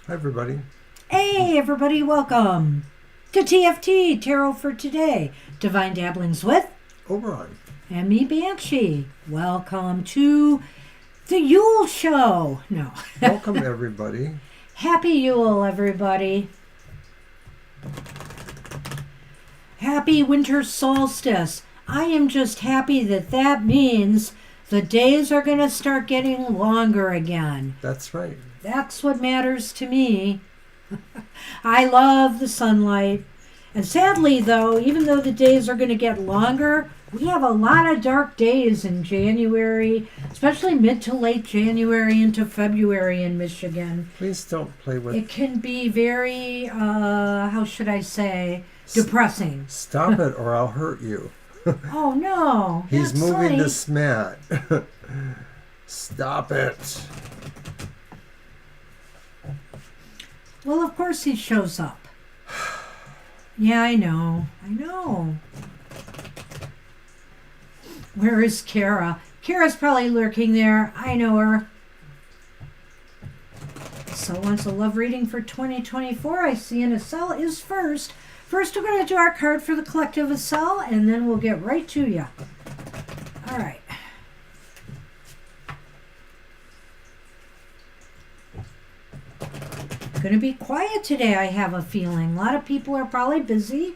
Hi, everybody. Hey, everybody, welcome to TFT, Tarot for Today. Divine Dabblings with Oberon. and me, Banshee. Welcome to the Yule Show. No. Welcome, everybody. Happy Yule, everybody. Happy winter solstice. I am just happy that means the days are going to start getting longer again. That's right. That's what matters to me. I love the sunlight. And sadly, though, even though the days are going to get longer, we have a lot of dark days in January, especially mid to late January into February in Michigan. Please don't play with... It can be very, how should I say, depressing. Stop it or I'll hurt you. Oh, no. He's That's moving funny. this mat. Stop it. Well, of course he shows up. Yeah, I know. Where is Kara? Kara's probably lurking there. I know her. So wants a love reading for 2024. I see in a cell is first. First, we're going to do our card for the collective of cell, and then we'll get right to you. All right. Going to be quiet today, I have a feeling. A lot of people are probably busy.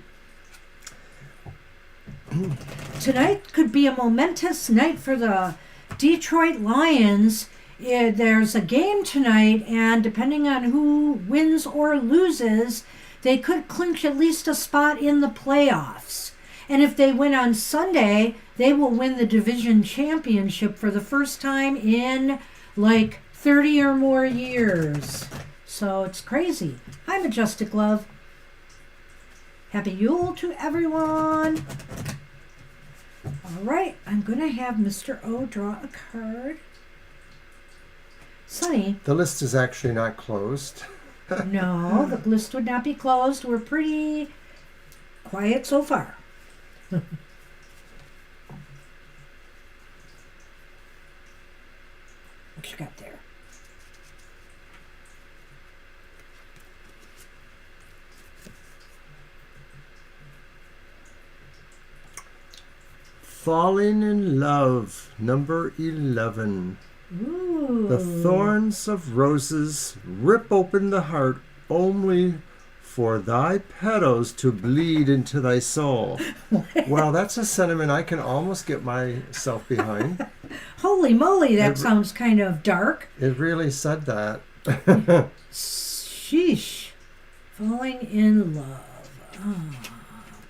Tonight could be a momentous night for the Detroit Lions. There's a game tonight, and depending on who wins or loses, they could clinch at least a spot in the playoffs. And if they win on Sunday, they will win the division championship for the first time in like 30 or more years. So it's crazy. Hi, Majestic Love. Happy Yule to everyone. All right, I'm going to have Mr. O draw a card. Sunny. The list is actually not closed. No, the list would not be closed. We're pretty quiet so far. What you got there? Falling in Love, number 11. Ooh. The thorns of roses rip open the heart only for thy petals to bleed into thy soul. Wow, that's a sentiment I can almost get myself behind. Holy moly, that sounds kind of dark. It really said that. Sheesh. Falling in love. Oh,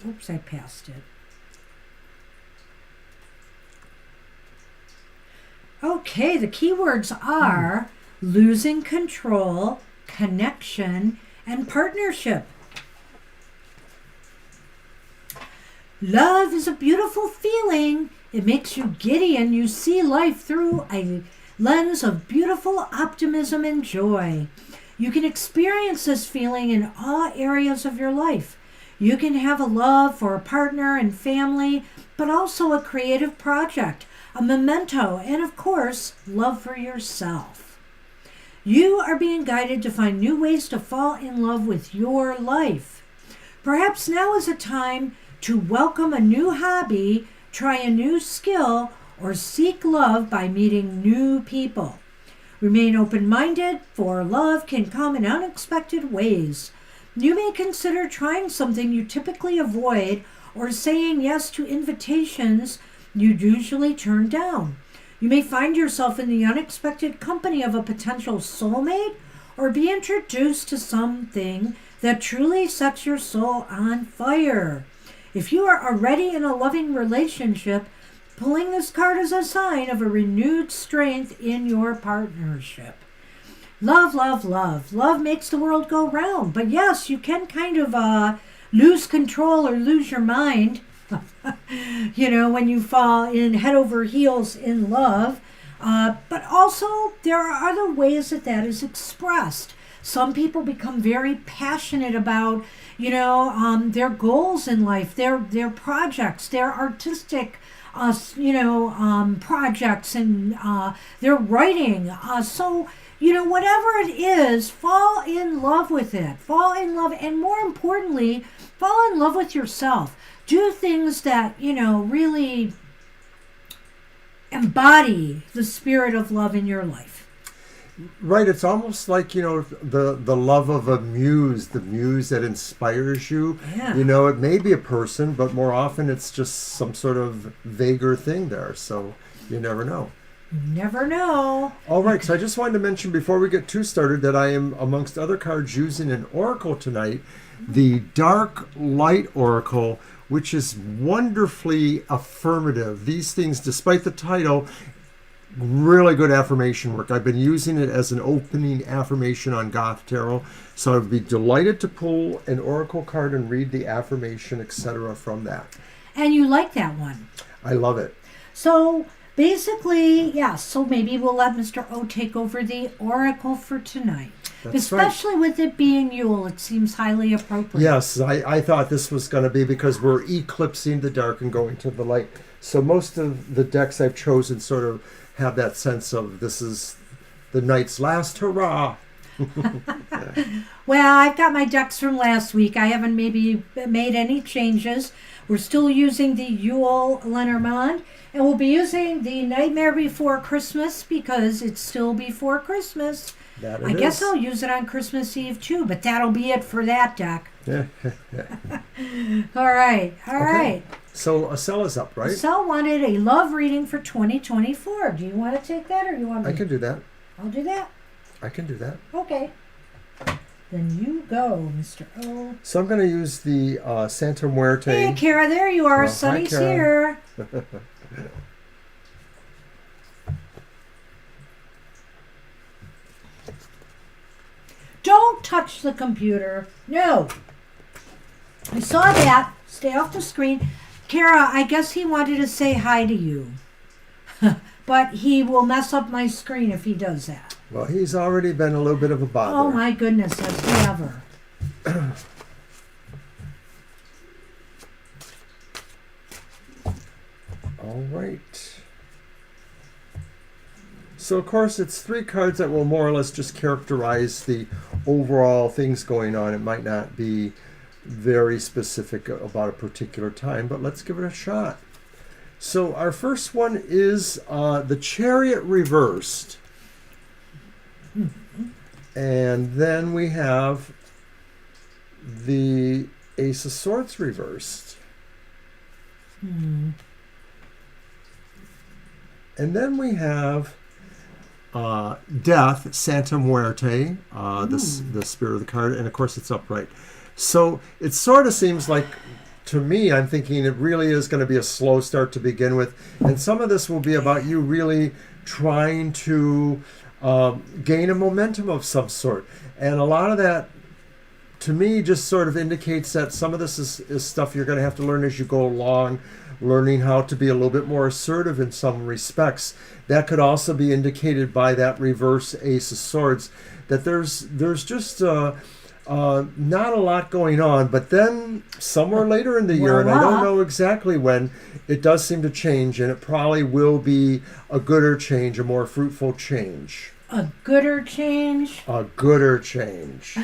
oops, I passed it. Okay, the keywords are losing control, connection, and partnership. Love is a beautiful feeling. It makes you giddy and you see life through a lens of beautiful optimism and joy. You can experience this feeling in all areas of your life. You can have a love for a partner and family, but also a creative project, a memento, and of course, love for yourself. You are being guided to find new ways to fall in love with your life. Perhaps now is a time to welcome a new hobby, try a new skill, or seek love by meeting new people. Remain open-minded, for love can come in unexpected ways. You may consider trying something you typically avoid or saying yes to invitations you'd usually turn down. You may find yourself in the unexpected company of a potential soulmate or be introduced to something that truly sets your soul on fire. If you are already in a loving relationship, pulling this card is a sign of a renewed strength in your partnership. Love, love, love. Love makes the world go round. But yes, you can kind of lose control or lose your mind. When you fall in head over heels in love. But also, there are other ways that is expressed. Some people become very passionate about, their goals in life, their projects, their artistic, projects, and their writing. So, whatever it is, fall in love with it. Fall in love, and more importantly, fall in love with yourself. Do things that, really embody the spirit of love in your life. Right, it's almost like, the love of a muse, the muse that inspires you. Yeah. It may be a person, but more often it's just some sort of vaguer thing there. So you never know. You never know. All right, so I just wanted to mention before we get too started that I am, amongst other cards, using an oracle tonight, the Dark Light Oracle, which is wonderfully affirmative. These things, despite the title, really good affirmation work. I've been using it as an opening affirmation on Goth Tarot, so I'd be delighted to pull an oracle card and read the affirmation, etc. from that. And you like that one. I love it. So basically, so maybe we'll let Mr. O take over the oracle for tonight. That's Especially right. with it being Yule, it seems highly appropriate. Yes, I thought this was going to be, because we're eclipsing the dark and going to the light. So most of the decks I've chosen sort of have that sense of this is the night's last hurrah. Well, I've got my decks from last week. I haven't maybe made any changes. We're still using the Yule Lenormand, and we'll be using the Nightmare Before Christmas because it's still before Christmas. I guess I'll use it on Christmas Eve too, but that'll be it for that deck. All right. So Acella's up, right? Acel wanted a love reading for 2024. Do you want to take that, or you want me? I can do that. I'll do that. I can do that. Okay. Then you go, Mr. O. So I'm going to use the Santa Muerte. Hey, Kara, there you are. Oh, hi, Sunny's Kara. here. Don't touch the computer. No. I saw that. Stay off the screen. Kara, I guess he wanted to say hi to you. But he will mess up my screen if he does that. Well, he's already been a little bit of a bother. Oh my goodness, has he ever. All right. So, of course, it's 3 cards that will more or less just characterize the overall things going on. It might not be very specific about a particular time, but let's give it a shot. So our first one is the Chariot reversed. And then we have the Ace of Swords reversed. And then we have Death, Santa Muerte, the spirit of the card, and of course it's upright. So it sort of seems like, to me, I'm thinking it really is going to be a slow start to begin with, and some of this will be about you really trying to gain a momentum of some sort. And a lot of that, to me, just sort of indicates that some of this is stuff you're going to have to learn as you go along, learning how to be a little bit more assertive in some respects. That could also be indicated by that reverse Ace of Swords, that there's just not a lot going on, but then somewhere later in the year, and I don't know exactly when, it does seem to change, and it probably will be a gooder change, a more fruitful change. A gooder change? A gooder change.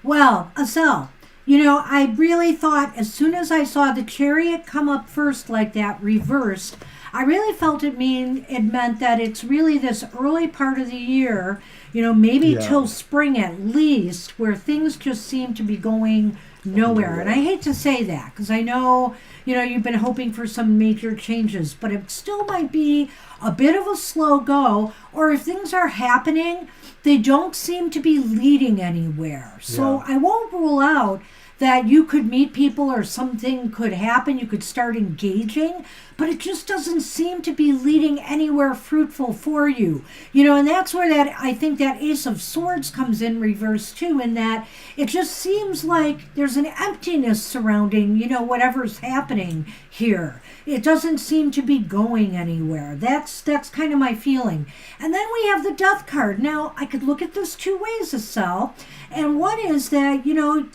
Well, Acel, I really thought as soon as I saw the Chariot come up first like that, reversed, I really felt it meant that it's really this early part of the year, maybe till spring at least, where things just seem to be going nowhere. And I hate to say that because I know, you've been hoping for some major changes, but it still might be a bit of a slow go, or if things are happening, they don't seem to be leading anywhere. So I won't rule out that you could meet people or something could happen, you could start engaging, but it just doesn't seem to be leading anywhere fruitful for you. And that's where I think that Ace of Swords comes in reverse too, in that it just seems like there's an emptiness surrounding, whatever's happening here. It doesn't seem to be going anywhere. That's kind of my feeling. And then we have the Death card. Now, I could look at this 2 ways, Acel. And one is that,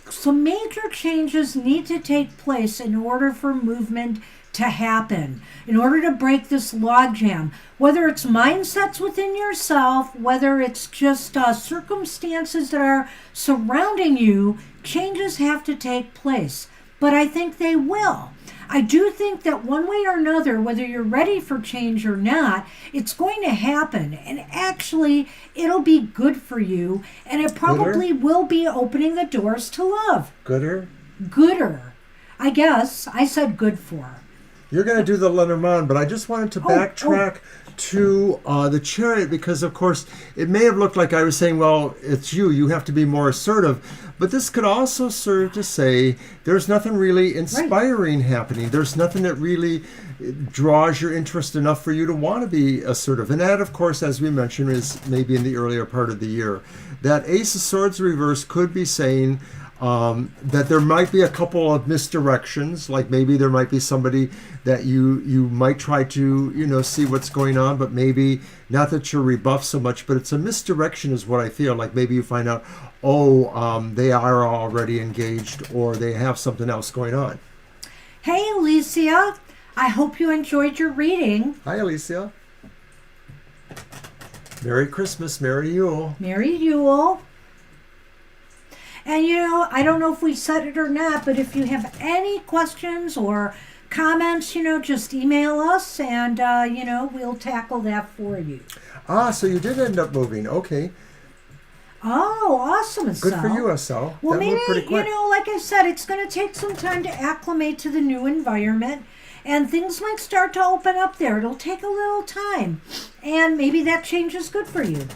some major changes need to take place in order for movement to happen, in order to break this logjam. Whether it's mindsets within yourself, whether it's just circumstances that are surrounding you, changes have to take place. But I think they will. I do think that one way or another, whether you're ready for change or not, it's going to happen. And actually, it'll be good for you. And it probably will be opening the doors to love. Gooder? Gooder. I guess. I said good for. You're going to do the Lenormand, but I just wanted to backtrack to the Chariot because, of course, it may have looked like I was saying, well, it's you. You have to be more assertive. But this could also serve to say there's nothing really inspiring happening. There's nothing that really draws your interest enough for you to want to be assertive. And that, of course, as we mentioned, is maybe in the earlier part of the year. That Ace of Swords reverse could be saying that there might be a couple of misdirections, like maybe there might be somebody that you might try to, see what's going on, but maybe not that you're rebuffed so much, but it's a misdirection is what I feel. Like maybe you find out, they are already engaged or they have something else going on. Hey, Alicia. I hope you enjoyed your reading. Hi, Alicia. Merry Christmas. Merry Yule. Merry Yule. And, I don't know if we said it or not, but if you have any questions or comments, just email us and, we'll tackle that for you. So you did end up moving. Okay. Oh, awesome, Estelle. Good for you, Estelle. Well, that maybe, moved pretty quick. Like I said, it's going to take some time to acclimate to the new environment. And things might start to open up there. It'll take a little time. And maybe that change is good for you.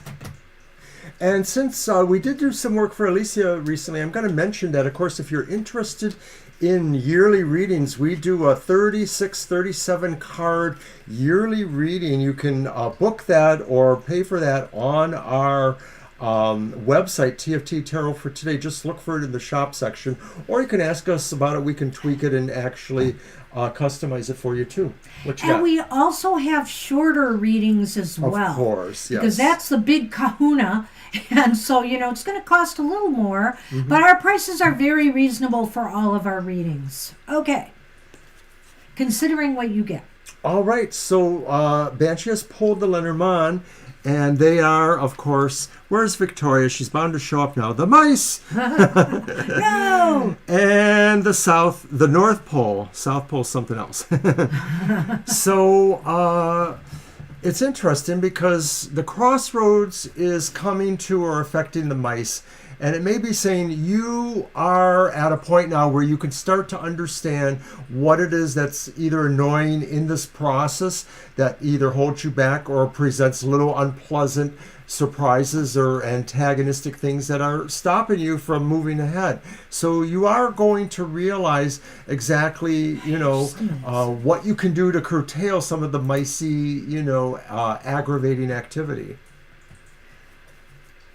And since we did do some work for Alicia recently, I'm going to mention that, of course, if you're interested in yearly readings, we do a 37 card yearly reading. You can book that or pay for that on our website, TFT Tarot for Today. Just look for it in the shop section, or you can ask us about it. We can tweak it and actually customize it for you too. What you got? We also have shorter readings as well. Of course, yes. Because that's the big kahuna. And so, it's going to cost a little more, but our prices are very reasonable for all of our readings. Okay. Considering what you get. All right. So Banshee has pulled the Lenormand, and they are, of course, where's Victoria? She's bound to show up now. The mice! No! And the North Pole. South Pole, something else. So, it's interesting because the crossroads is coming to or affecting the mice. And it may be saying you are at a point now where you can start to understand what it is that's either annoying in this process that either holds you back or presents little unpleasant surprises or antagonistic things that are stopping you from moving ahead. So you are going to realize exactly, what you can do to curtail some of the micey, aggravating activity.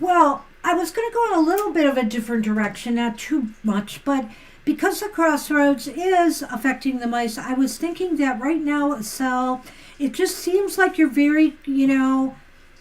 Well, I was going to go in a little bit of a different direction, not too much, but because the crossroads is affecting the mice, I was thinking that right now, Sal, it just seems like you're very,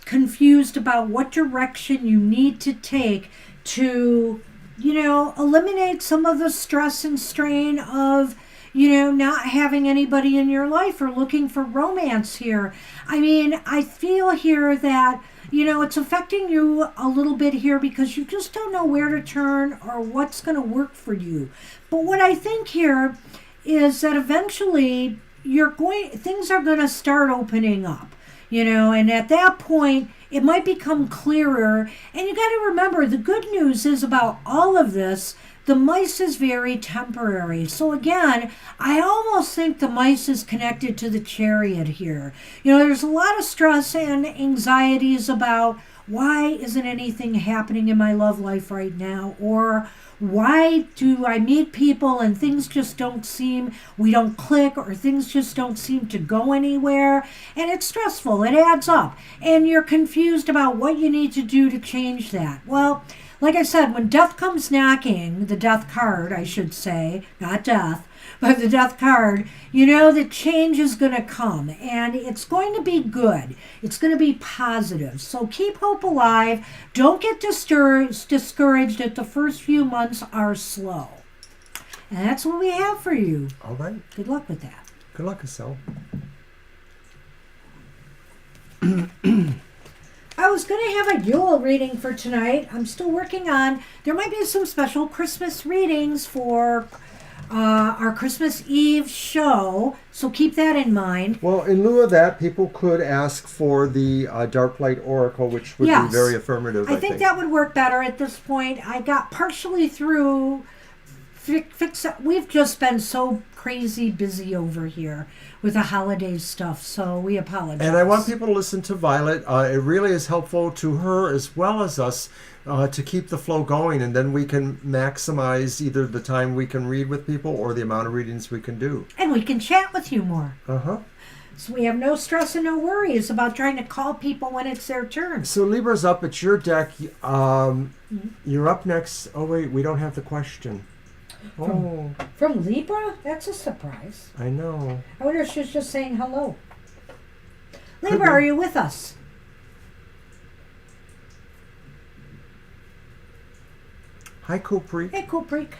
confused about what direction you need to take to, eliminate some of the stress and strain of, not having anybody in your life or looking for romance here. I mean, I feel here that, it's affecting you a little bit here because you just don't know where to turn or what's going to work for you. But what I think here is that eventually things are going to start opening up, and at that point, it might become clearer. And you got to remember, the good news is about all of this, the mice is very temporary. So again, I almost think the mice is connected to the Chariot here. There's a lot of stress and anxieties about why isn't anything happening in my love life right now? Or why do I meet people and things just we don't click, or things just don't seem to go anywhere? And it's stressful. It adds up. And you're confused about what you need to do to change that. Well, like I said, when death comes knocking, the death card, I should say, not death, but the death card, that change is going to come. And it's going to be good. It's going to be positive. So keep hope alive. Don't get discouraged that the first few months are slow. And that's what we have for you. All right. Good luck with that. Good luck, Estelle. I was going to have a Yule reading for tonight. I'm still working on. There might be some special Christmas readings for our Christmas Eve show, so keep that in mind. Well, in lieu of that, people could ask for the Dark Light Oracle, which would be very affirmative, I think. That would work better at this point. I got partially through. We've just been so crazy busy over here with the holiday stuff, so we apologize. And I want people to listen to Violet. It really is helpful to her as well as us to keep the flow going, and then we can maximize either the time we can read with people or the amount of readings we can do. And we can chat with you more. Uh-huh. So we have no stress and no worries about trying to call people when it's their turn. So Libra's up. It's your deck. You're up next. Oh, wait, we don't have the question. From Libra? That's a surprise. I know. I wonder if she's just saying hello. Libra, are you with us? Hi, Kupreek. Hey, Kupreek.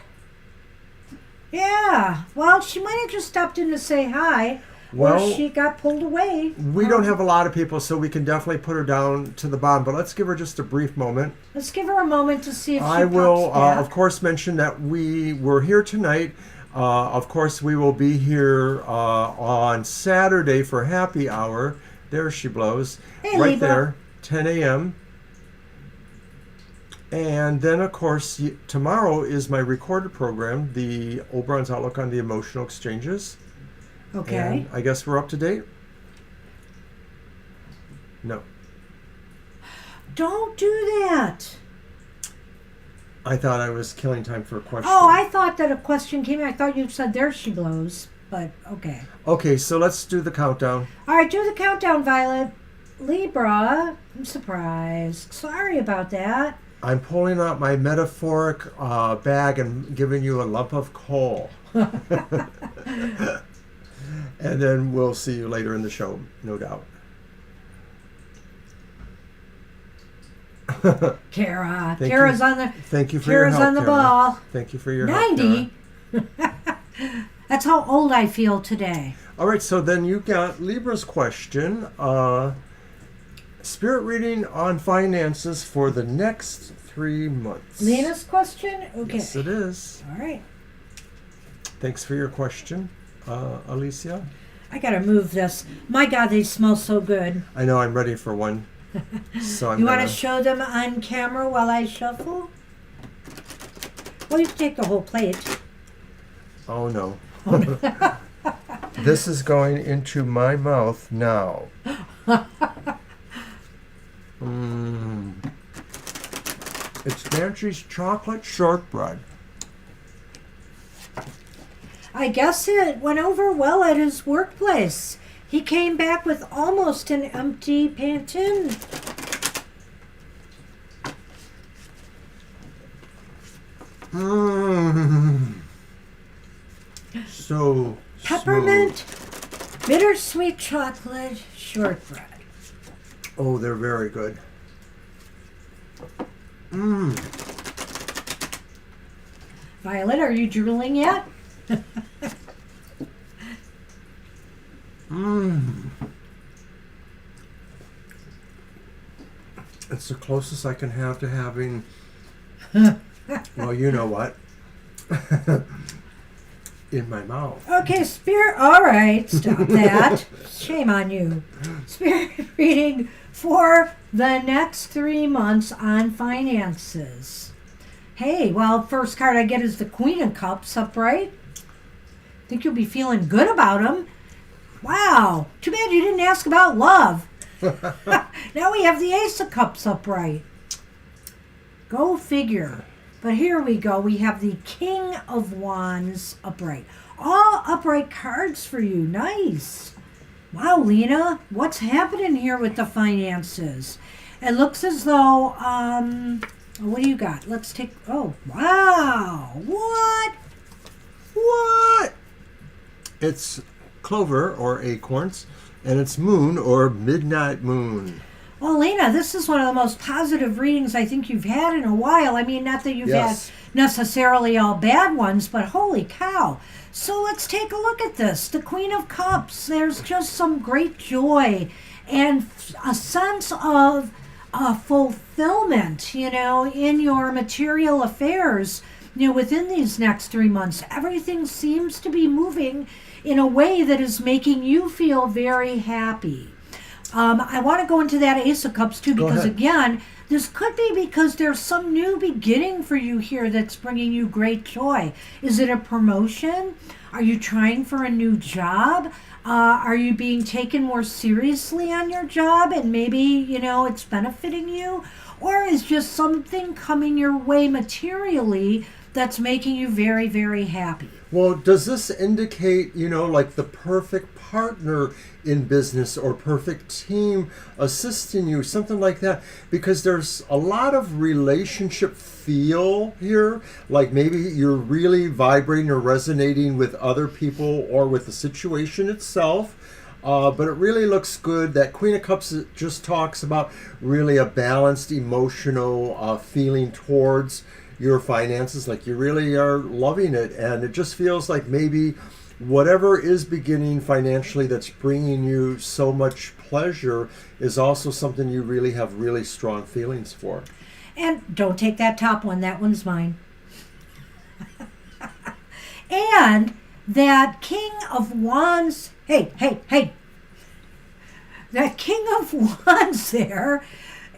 Yeah. Well, she might have just stopped in to say hi. Well, or she got pulled away. We don't have a lot of people, so we can definitely put her down to the bottom. But let's give her just a brief moment. Let's give her a moment to see if I will, of course, mention that we were here tonight. Of course, we will be here on Saturday for happy hour. There she blows. Hey, right Libra. There, 10 a.m. And then, of course, tomorrow is my recorded program, the Oberon's Outlook on the Emotional Exchanges. Okay. And I guess we're up to date? No. Don't do that. I thought I was killing time for a question. Oh, I thought that a question came in. I thought you said there she blows, but okay. Okay, so let's do the countdown. All right, do the countdown, Violet. Libra, I'm surprised. Sorry about that. I'm pulling out my metaphoric bag and giving you a lump of coal. And then we'll see you later in the show, no doubt. Kara. Thank Kara's you. on the Thank you for Kara's your help, on the Kara. ball. Thank you for your 90. help, That's how old I feel today. All right, so then you got Libra's question. Spirit reading on finances for the next 3 months. Lena's question? Okay. Yes, it is. All right. Thanks for your question, Alicia. I gotta move this. My God, they smell so good. I know, I'm ready for one. So You want to show them on camera while I shuffle? Well, you can take the whole plate. Oh no. This is going into my mouth now. It's Banshee's chocolate shortbread. I guess it went over well at his workplace. He came back with almost an empty Pantene. So Peppermint, smooth. bittersweet chocolate shortbread. Oh, they're very good. Violet, are you drooling yet? It's the closest I can have to having, well, you know what, in my mouth. Okay, Spirit. All right, stop that. Shame on you. Spirit reading for the next 3 months on finances. Hey, well, first card I get is the Queen of Cups upright. Think you'll be feeling good about them. Wow, too bad you didn't ask about love. Now we have the Ace of Cups upright. Go figure. But here we go. We have the King of Wands upright. All upright cards for you. Nice. Wow, Lena, what's happening here with the finances? It looks as though, what do you got? Let's take, oh, wow. What? What? It's clover or acorns, and it's moon or midnight moon. Well, Lena, this is one of the most positive readings I think you've had in a while. I mean, not that you've Yes. had necessarily all bad ones, but holy cow. So let's take a look at this. The Queen of Cups. There's just some great joy and a sense of fulfillment, in your material affairs, within these next 3 months. Everything seems to be moving in a way that is making you feel very happy. I want to go into that Ace of Cups too, Go because ahead. again, this could be because there's some new beginning for you here that's bringing you great joy. Is it a promotion? Are you trying for a new job? Are you being taken more seriously on your job and maybe, it's benefiting you? Or is just something coming your way materially that's making you very, very happy? Well, does this indicate, like the perfect partner in business or perfect team assisting you, something like that? Because there's a lot of relationship feel here, like maybe you're really vibrating or resonating with other people or with the situation itself. But it really looks good. That Queen of Cups just talks about really a balanced emotional feeling towards your finances, like you really are loving it, and it just feels like maybe whatever is beginning financially that's bringing you so much pleasure is also something you really have really strong feelings for. And don't take that top one, that one's mine. And that King of Wands, hey, that King of Wands there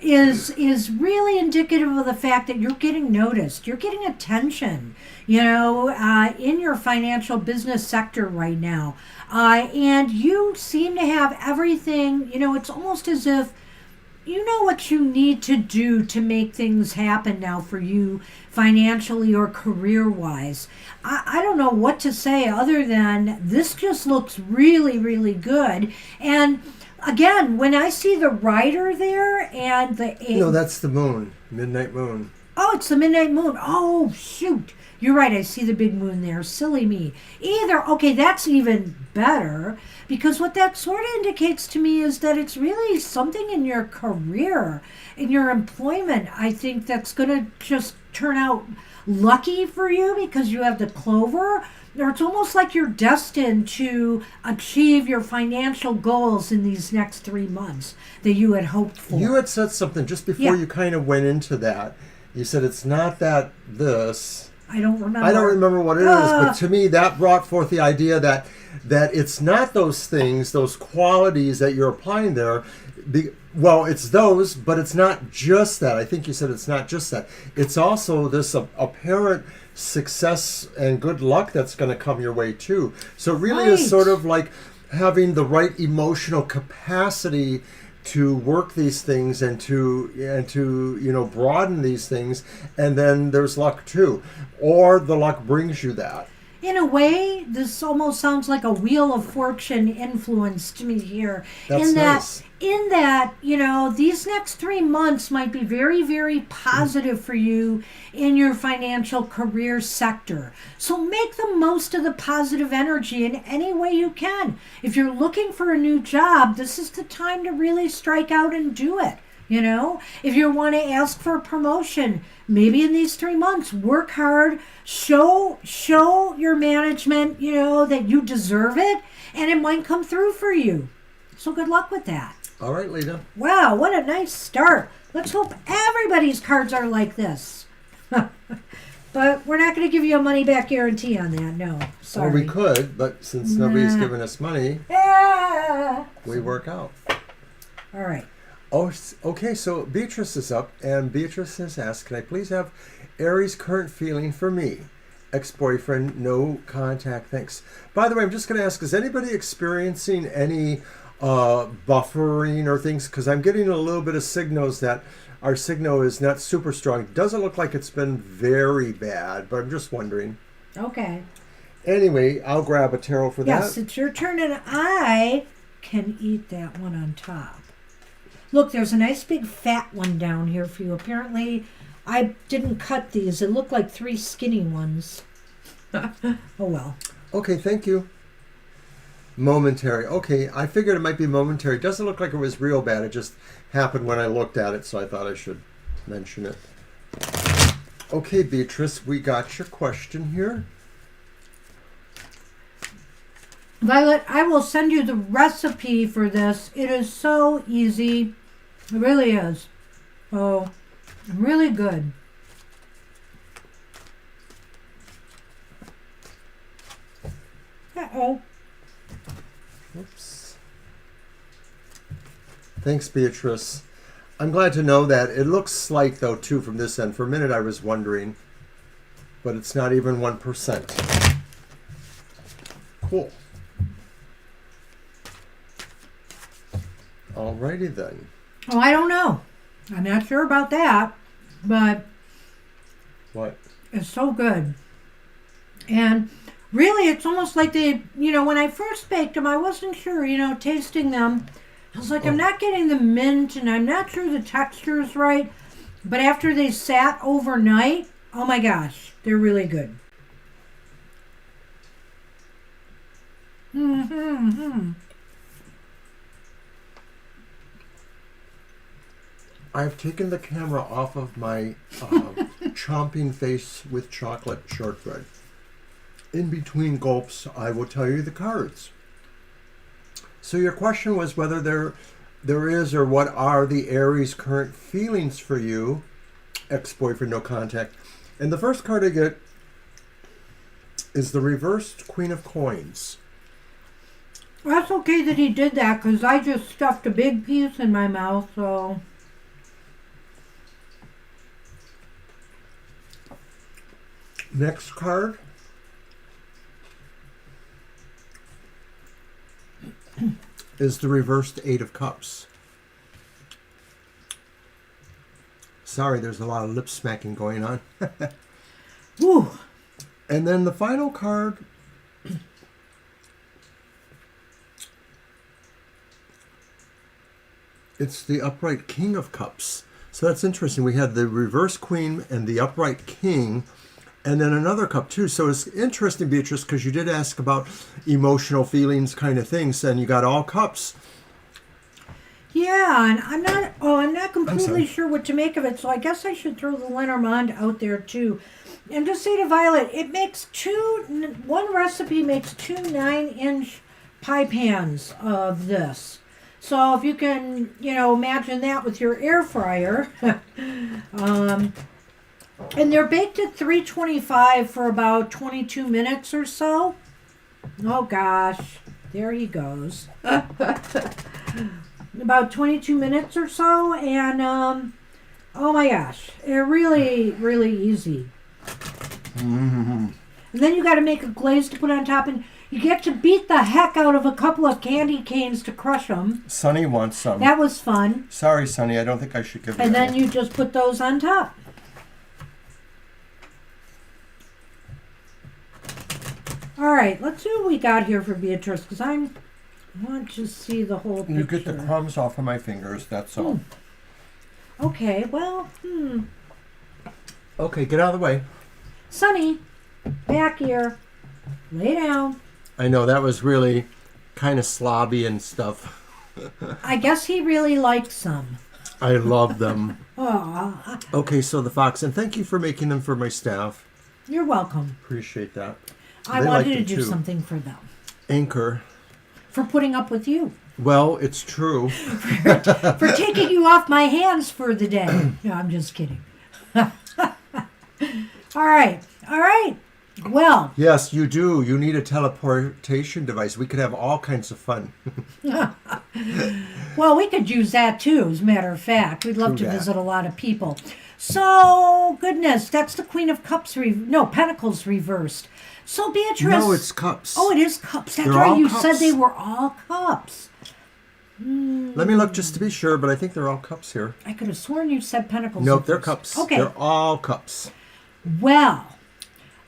is really indicative of the fact that you're getting noticed. You're getting attention, in your financial business sector right now. And you seem to have everything, it's almost as if you know what you need to do to make things happen now for you financially or career-wise. I don't know what to say other than this just looks really, really good. And again, when I see the rider there and the... No, that's the moon, midnight moon. Oh, it's the midnight moon. Oh, shoot. You're right. I see the big moon there. Silly me. Okay, that's even better, because what that sort of indicates to me is that it's really something in your career, in your employment, I think that's going to just turn out lucky for you because you have the clover. Or it's almost like you're destined to achieve your financial goals in these next 3 months that you had hoped for. You had said something just before you kind of went into that. You said it's not that this. I don't remember. I don't remember what it is, but to me that brought forth the idea that it's not those things, those qualities that you're applying there. Well, it's those, but it's not just that. I think you said it's not just that. It's also this apparent success and good luck that's going to come your way too. So it really is sort of like having the right emotional capacity to work these things and to broaden these things, and then there's luck too, or the luck brings you that. In a way, this almost sounds like a Wheel of Fortune influence to me here. That's nice. In that, these next 3 months might be very, very positive for you in your financial career sector. So make the most of the positive energy in any way you can. If you're looking for a new job, this is the time to really strike out and do it. If you want to ask for a promotion, maybe in these 3 months, work hard, show your management, that you deserve it, and it might come through for you. So good luck with that. All right, Lita. Wow, what a nice start. Let's hope everybody's cards are like this. But we're not going to give you a money back guarantee on that. No, sorry. Well, we could, but since nobody's giving us money, we work out. All right. Oh, okay, so Beatrice is up, and Beatrice has asked, can I please have Aries' current feeling for me? Ex-boyfriend, no contact, thanks. By the way, I'm just going to ask, is anybody experiencing any buffering or things? Because I'm getting a little bit of signals that our signal is not super strong. It doesn't look like it's been very bad, but I'm just wondering. Okay. Anyway, I'll grab a tarot for that. Yes, it's your turn, and I can eat that one on top. Look, there's a nice big fat one down here for you. Apparently, I didn't cut these. It looked like 3 skinny ones. Oh, well. Okay, thank you. Momentary. Okay, I figured it might be momentary. It doesn't look like it was real bad. It just happened when I looked at it, so I thought I should mention it. Okay, Beatrice, we got your question here. Violet, I will send you the recipe for this. It is so easy. It really is. Oh, really good. Uh-oh. Oops. Thanks, Beatrice. I'm glad to know that. It looks slight, though, too, from this end. For a minute, I was wondering, but it's not even 1%. Cool. Alrighty then. Oh, I don't know. I'm not sure about that, but What? it's so good. And really, it's almost like they, when I first baked them, I wasn't sure, tasting them. I was like, I'm not getting the mint, and I'm not sure the texture is right. But after they sat overnight, oh my gosh, they're really good. Mm-hmm. I've taken the camera off of my chomping face with chocolate shortbread. In between gulps, I will tell you the cards. So your question was whether there is or what are the Aries' current feelings for you, ex-boyfriend, no contact. And the first card I get is the reversed Queen of Coins. That's okay that he did that, because I just stuffed a big piece in my mouth, so... Next card is the reversed Eight of Cups. Sorry, there's a lot of lip smacking going on. Whew. And then the final card it's the upright King of Cups. So that's interesting. We had the reverse Queen and the upright King, and then another cup too. So it's interesting, Beatrice, because you did ask about emotional feelings kind of things, and you got all cups. Yeah, and I'm not completely sure what to make of it, so I guess I should throw the Lenormand out there too. And just say to Violet, it makes one recipe makes 2 9-inch pie pans of this. So if you can, imagine that with your air fryer. And they're baked at 325 for about 22 minutes or so. Oh gosh, there he goes. About 22 minutes or so, and oh my gosh, they're really, really easy. Mm-hmm. And then you got to make a glaze to put on top, and you get to beat the heck out of a couple of candy canes to crush them. Sonny wants some. That was fun. Sorry, Sonny, I don't think I should give you And that then one. you just put those on top. All right, let's see what we got here for Beatrice, because I want to see the whole picture. You get the crumbs off of my fingers, that's all. Okay, well, Okay, get out of the way. Sonny, back here. Lay down. I know, that was really kind of slobby and stuff. I guess he really likes some. I love them. Aw, Okay, so the fox, and thank you for making them for my staff. you're welcome. Appreciate that. I They wanted like to them do too. something for them. Anchor. For putting up with you. Well, it's true. For taking you off my hands for the day. No, I'm just kidding. All right. Well, Yes, you do. You need a teleportation device. We could have all kinds of fun. well, we could use that too, as a matter of fact. We'd love True to that. visit a lot of people. So, goodness, that's the Queen of Cups, Pentacles reversed. So, Beatrice. No, it's cups. Oh, it is cups. That's They're right. all You cups. said they were all cups. Let me look just to be sure, but I think they're all cups here. I could have sworn you said Pentacles. Nope, at they're first. cups. Okay. They're all cups. Well,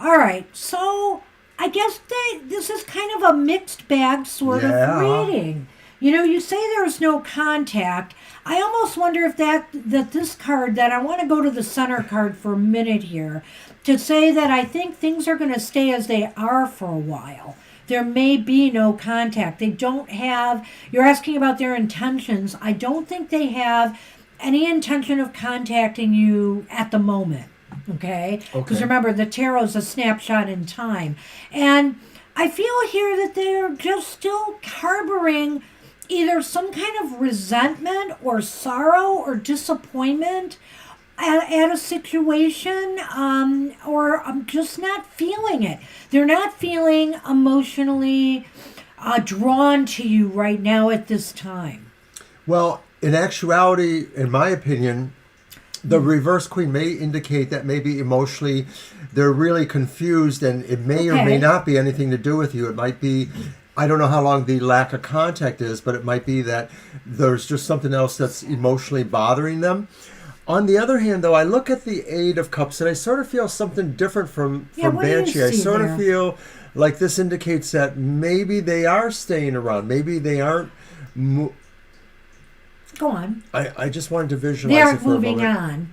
all right. So I guess this is kind of a mixed bag sort Yeah. of reading. You say there's no contact. I almost wonder if that this card, that I want to go to the center card for a minute here, to say that I think things are going to stay as they are for a while. there may be no contact. They don't have, you're asking about their intentions. I don't think they have any intention of contacting you at the moment. Okay? Because remember, the tarot is a snapshot in time. And I feel here that they're just still harboring either some kind of resentment or sorrow or disappointment at a situation, or I'm just not feeling it. They're not feeling emotionally drawn to you right now at this time. Well, in actuality, in my opinion, the reverse queen may indicate that maybe emotionally they're really confused, and it may or may not be anything to do with you. It might be, I don't know how long the lack of contact is, but it might be that there's just something else that's emotionally bothering them. On the other hand, though, I look at the Eight of Cups and I sort of feel something different from Banshee. I sort of feel like this indicates that maybe they are staying around. Maybe they aren't. Go on. I just wanted to visualize it for a moment. They're moving on.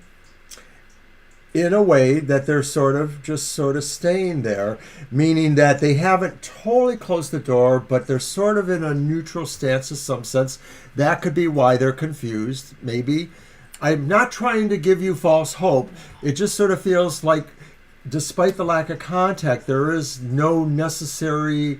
In a way that they're sort of staying there, meaning that they haven't totally closed the door, but they're sort of in a neutral stance in some sense. That could be why they're confused, maybe. I'm not trying to give you false hope. It just sort of feels like, despite the lack of contact, there is no necessary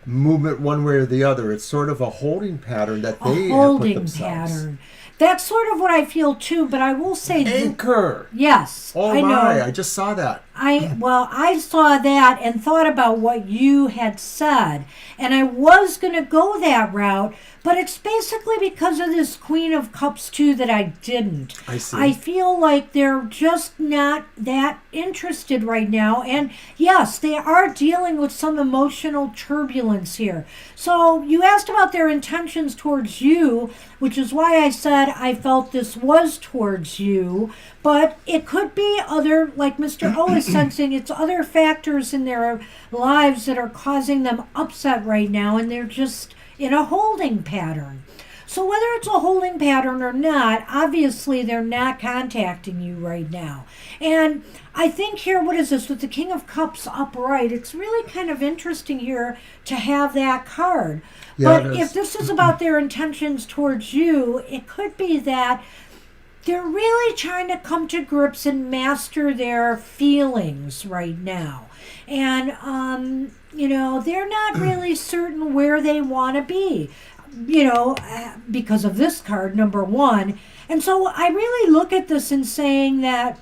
movement one way or the other. It's sort of a holding pattern that they have put themselves. Pattern. That's sort of what I feel too, but I will say anchor. Yes. Oh I my, know. I just saw that. I saw that and thought about what you had said, and I was going to go that route, but it's basically because of this Queen of Cups too that I didn't. I see. I feel like they're just not that interested right now, and yes, they are dealing with some emotional turbulence here. So you asked about their intentions towards you, which is why I said I felt this was towards you, but it could be other, like Mr. O is sensing, it's other factors in their lives that are causing them upset right now, and they're just in a holding pattern. So whether it's a holding pattern or not, obviously they're not contacting you right now. And I think here, what is this, with the King of Cups upright, it's really kind of interesting here to have that card. Yeah, but if this is about their intentions towards you, it could be that they're really trying to come to grips and master their feelings right now. And, they're not really certain where they want to be, because of this card, number one. And so I really look at this and saying that,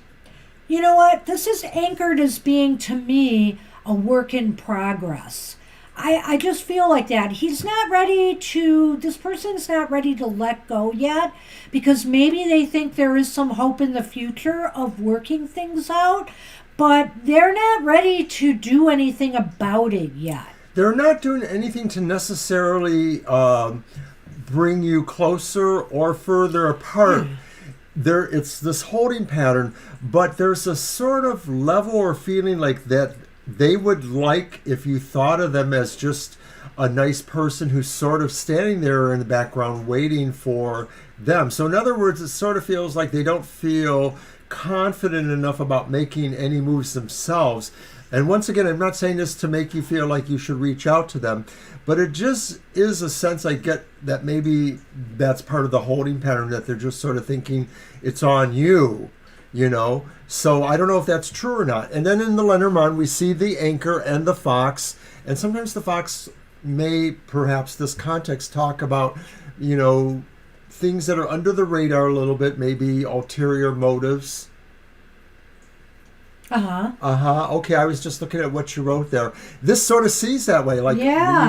you know what, this is anchored as being, to me, a work in progress. I just feel like that. This person's not ready to let go yet, because maybe they think there is some hope in the future of working things out, but they're not ready to do anything about it yet. They're not doing anything to necessarily bring you closer or further apart. It's this holding pattern, but there's a sort of level or feeling like that they would like if you thought of them as just a nice person who's sort of standing there in the background waiting for them. So in other words, it sort of feels like they don't feel confident enough about making any moves themselves. And once again, I'm not saying this to make you feel like you should reach out to them, but it just is a sense I get that maybe that's part of the holding pattern, that they're just sort of thinking it's on you. So I don't know if that's true or not. And then in the Lenormand, we see the anchor and the fox. And sometimes the fox may, perhaps this context, talk about, things that are under the radar a little bit, maybe ulterior motives. Okay, I was just looking at what you wrote there. This sort of sees that way, like,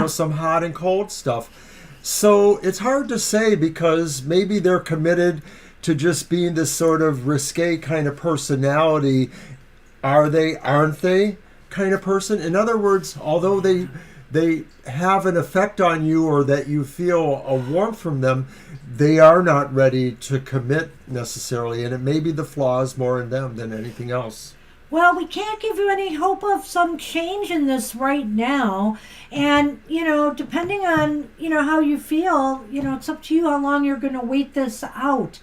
some hot and cold stuff. So it's hard to say, because maybe they're committed to just being this sort of risque kind of personality. Are they, aren't they kind of person? In other words, although they have an effect on you, or that you feel a warmth from them, they are not ready to commit necessarily. And it may be the flaws more in them than anything else. Well, we can't give you any hope of some change in this right now. And, depending on, how you feel, it's up to you how long you're going to wait this out.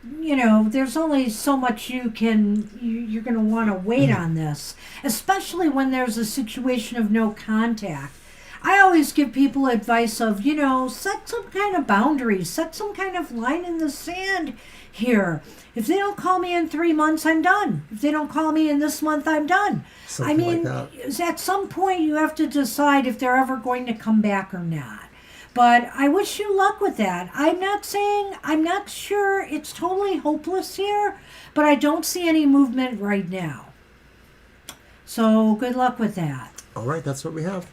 there's only so much you're going to want to wait on this, especially when there's a situation of no contact. I always give people advice of, set some kind of boundaries, set some kind of line in the sand here. If they don't call me in 3 months, I'm done. If they don't call me in this month, I'm done. Something like that. At some point you have to decide if they're ever going to come back or not. But I wish you luck with that. I'm not sure it's totally hopeless here, but I don't see any movement right now. So good luck with that. All right, that's what we have.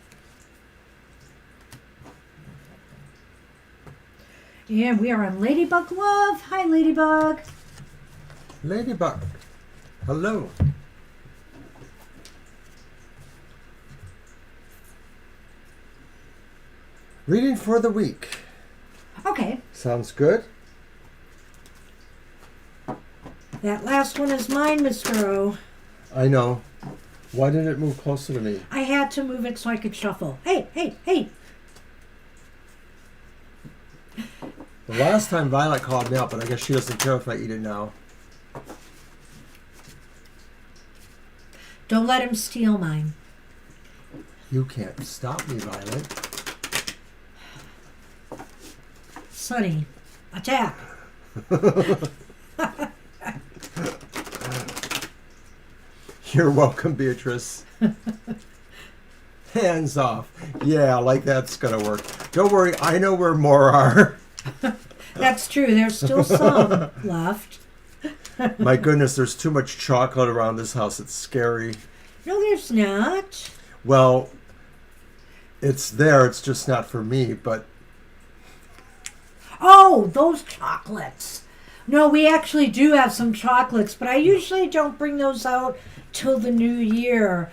And we are on Ladybug Love. Hi, Ladybug. Ladybug. Hello. Reading for the week. Okay. Sounds good. That last one is mine, Mr. O. I know. Why didn't it move closer to me? I had to move it so I could shuffle. Hey, hey, hey. The last time Violet called me out, but I guess she doesn't care if I eat it now. Don't let him steal mine. You can't stop me, Violet. Sonny, attack. You're welcome, Beatrice. Hands off. Yeah, like that's gonna work. Don't worry, I know where more are. That's true. There's still some left. My goodness, there's too much chocolate around this house. It's scary. No, there's not. Well, it's there. It's just not for me, but... Oh, those chocolates. No, we actually do have some chocolates, but I usually don't bring those out till the new year.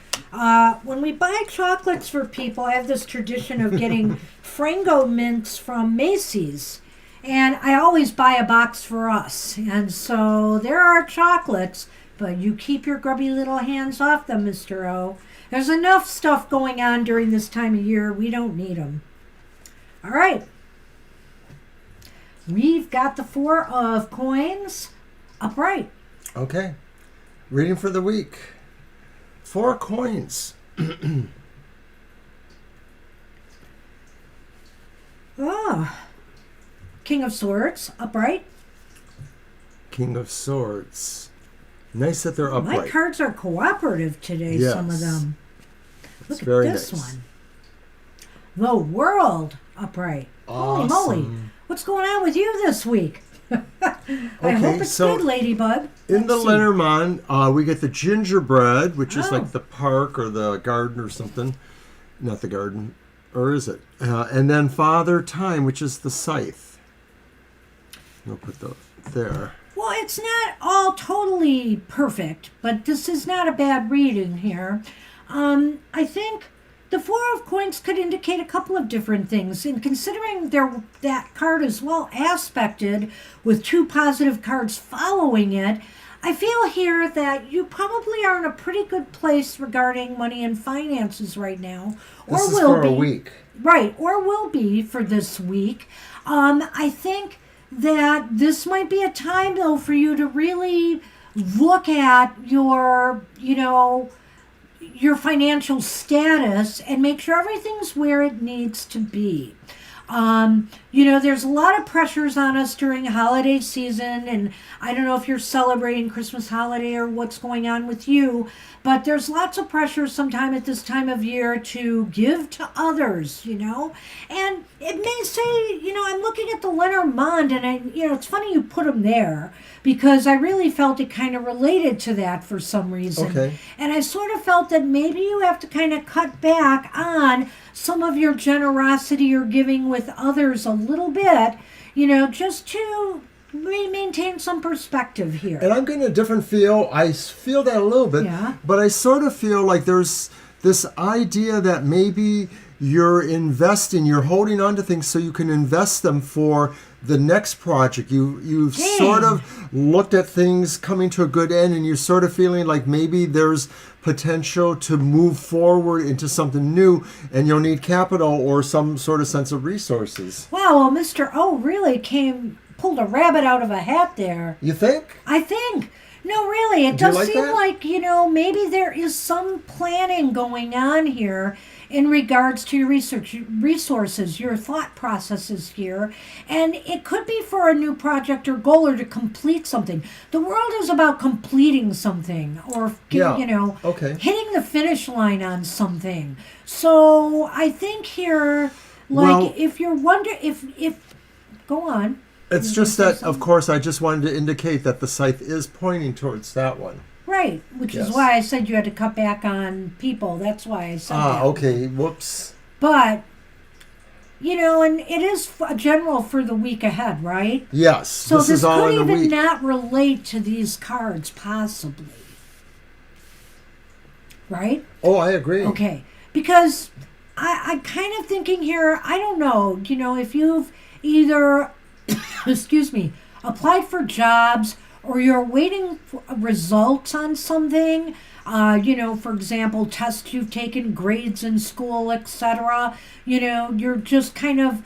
When we buy chocolates for people, I have this tradition of getting Frango mints from Macy's. And I always buy a box for us. And so there are chocolates, but you keep your grubby little hands off them, Mr. O. There's enough stuff going on during this time of year. We don't need them. All right. We've got the 4 of coins upright. Okay. Reading for the week. 4 coins. King of Swords, upright. King of Swords. Nice that they're upright. My cards are cooperative today, Yes. some of them. It's Look very at this nice. one. The World, upright. Awesome. Holy moly. What's going on with you this week? I hope it's so good, Ladybug. In the Let's see. Lenormand, we get the gingerbread, which is Oh. like the park or the garden or something. Not the garden. Or is it? And then Father Time, which is the scythe. We'll put those there. Well, it's not all totally perfect, but this is not a bad reading here. I think the 4 of coins could indicate a couple of different things. And considering that card is well aspected with 2 positive cards following it, I feel here that you probably are in a pretty good place regarding money and finances right now. This is will for be. a week. Right, or will be for this week. I think that this might be a time, though, for you to really look at your financial status and make sure everything's where it needs to be. There's a lot of pressures on us during holiday season, and I don't know if you're celebrating Christmas holiday or what's going on with you, but there's lots of pressure sometime at this time of year to give to others, and it may say, I'm looking at the Lenormand, and it's funny you put them there because I really felt it kind of related to that for some reason. Okay. And I sort of felt that maybe you have to kind of cut back on some of your generosity or giving with others a little bit, just to maintain some perspective here. And I'm getting a different feel. I feel that a little bit. Yeah. But I sort of feel like there's this idea that maybe you're investing, you're holding on to things so you can invest them for the next project. You've sort of looked at things coming to a good end, and you're sort of feeling like maybe there's potential to move forward into something new, and you'll need capital or some sort of sense of resources. Wow, well, Mr. O really came pulled a rabbit out of a hat there. You think? I think. No, really, it Do you does like seem that? like, maybe there is some planning going on here in regards to your resources, your thought processes here. And it could be for a new project or goal or to complete something. The world is about completing something or, Yeah. Okay. hitting the finish line on something. So I think here, Well- if you're wondering, if go on. It's You just can say that, of something? course, I just wanted to indicate that the scythe is pointing towards that one. Right, which Yes. is why I said you had to cut back on people. That's why I said that. Okay. Whoops. But, and it is a general for the week ahead, right? Yes. So this this is all could in the even week. not relate to these cards, possibly. Right? Oh, I agree. Okay. Because I'm kind of thinking here, I don't know, if you've either, excuse me, applied for jobs or you're waiting for results on something, for example, tests you've taken, grades in school, etc. You're just kind of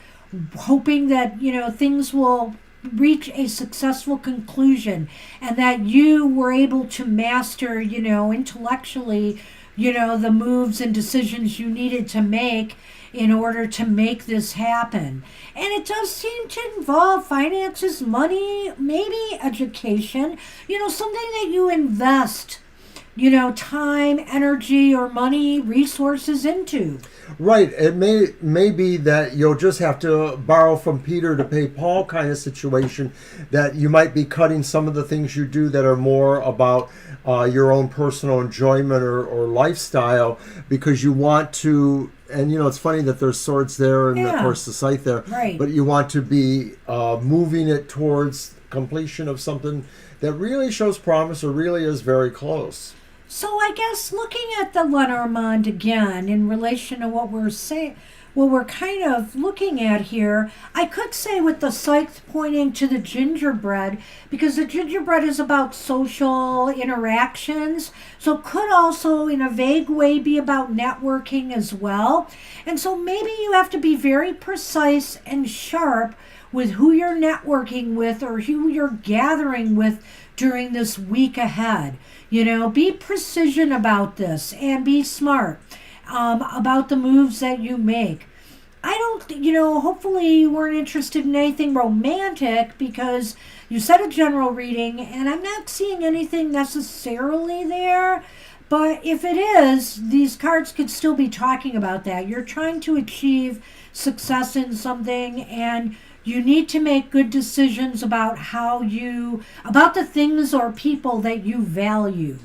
hoping that, things will reach a successful conclusion and that you were able to master, intellectually, the moves and decisions you needed to make in order to make this happen. And it does seem to involve finances, money, maybe education, something that you invest, time, energy, or money, resources into. Right. It may be that you'll just have to borrow from Peter to pay Paul kind of situation, that you might be cutting some of the things you do that are more about your own personal enjoyment or lifestyle because you want to, and it's funny that there's swords there and of Yeah. course the scythe there, Right. but you want to be moving it towards completion of something that really shows promise or really is very close. So I guess looking at the Lenormand again in relation to what we're kind of looking at here, I could say with the scythe pointing to the gingerbread, because the gingerbread is about social interactions, so it could also in a vague way be about networking as well. And so maybe you have to be very precise and sharp with who you're networking with or who you're gathering with during this week ahead. Be precision about this and be smart about the moves that you make. I don't, hopefully you weren't interested in anything romantic because you said a general reading and I'm not seeing anything necessarily there. But if it is, these cards could still be talking about that. You're trying to achieve success in something and you need to make good decisions about about the things or people that you value.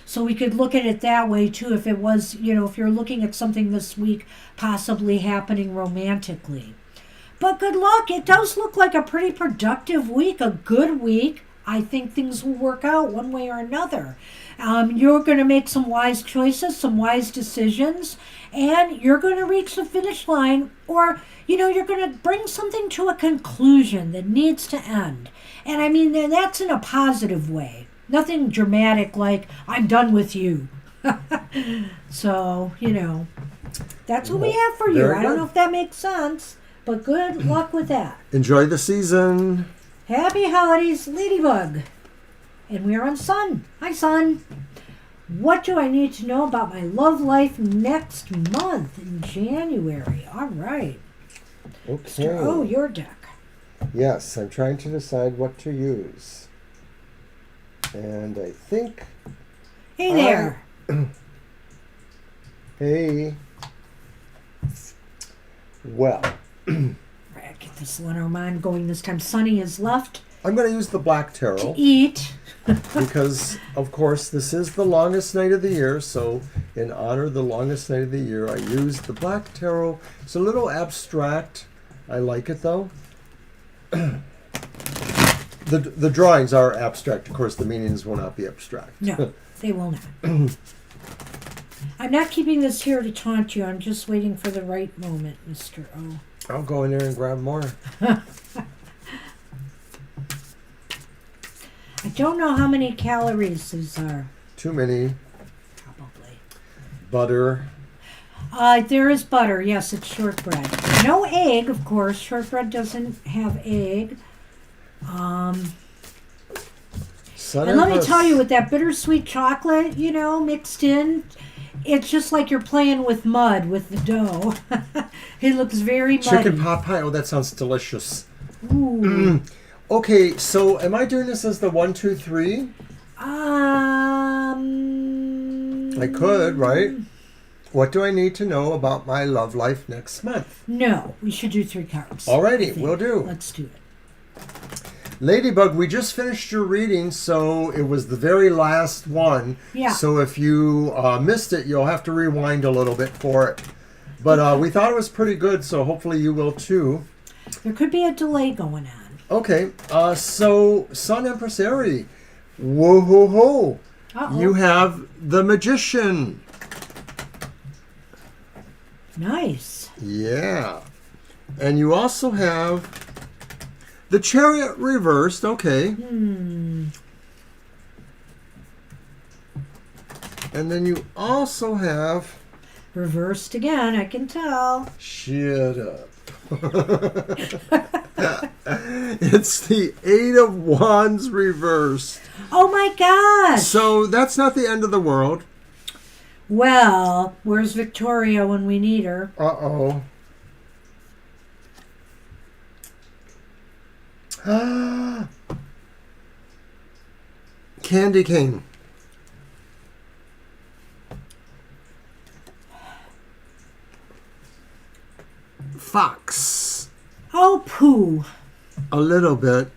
So we could look at it that way too if it was, if you're looking at something this week possibly happening romantically. But good luck. It does look like a pretty productive week, a good week. I think things will work out one way or another. You're going to make some wise choices, some wise decisions, and you're going to reach the finish line, or, you're going to bring something to a conclusion that needs to end. And I mean, that's in a positive way. Nothing dramatic like, I'm done with you. So, that's what we have for you. Very I don't good. know if that makes sense, but good luck with that. Enjoy the season. Happy holidays, Ladybug. And we are on Sun. Hi, Sun. What do I need to know about my love life next month in January? All right. Okay. Oh, your deck. Yes, I'm trying to decide what to use. And I think... Hey there. Hey. Well, Right, get this Lenormand going this time. Sunny is left I'm going to use the Black to Tarot eat. because, of course, this is the longest night of the year. So, in honor of the longest night of the year, I used the Black Tarot. It's a little abstract. I like it, though. The drawings are abstract. Of course, the meanings will not be abstract. No, they will not. I'm not keeping this here to taunt you. I'm just waiting for the right moment, Mr. O. I'll go in there and grab more. I don't know how many calories these are. Too many. Probably. Butter. There is butter. Yes, it's shortbread. No egg, of course. Shortbread doesn't have egg. Sun And let me Empress. tell you, with that bittersweet chocolate, mixed in, it's just like you're playing with mud with the dough. It looks very muddy. Chicken pot pie. Oh, that sounds delicious. Ooh. Okay, so am I doing this as the 1, 2, 3? I could, right? What do I need to know about my love life next month? No, we should do 3 cards. Alrighty, will do. Let's do it. Ladybug, we just finished your reading, so it was the very last one. Yeah. So if you missed it, you'll have to rewind a little bit for it. But we thought it was pretty good, so hopefully you will too. There could be a delay going on. Okay, so Sun Empress Aries, whoa ho ho! Uh-oh. You have the Magician. Nice. Yeah, and you also have the Chariot reversed. Okay. And then you also have Reversed again, I can tell. shut up. It's the Eight of Wands reversed. Oh my gosh. So that's not the end of the world. Well, where's Victoria when we need her? Uh-oh. Candy King. Fox. Oh, pooh. A little bit.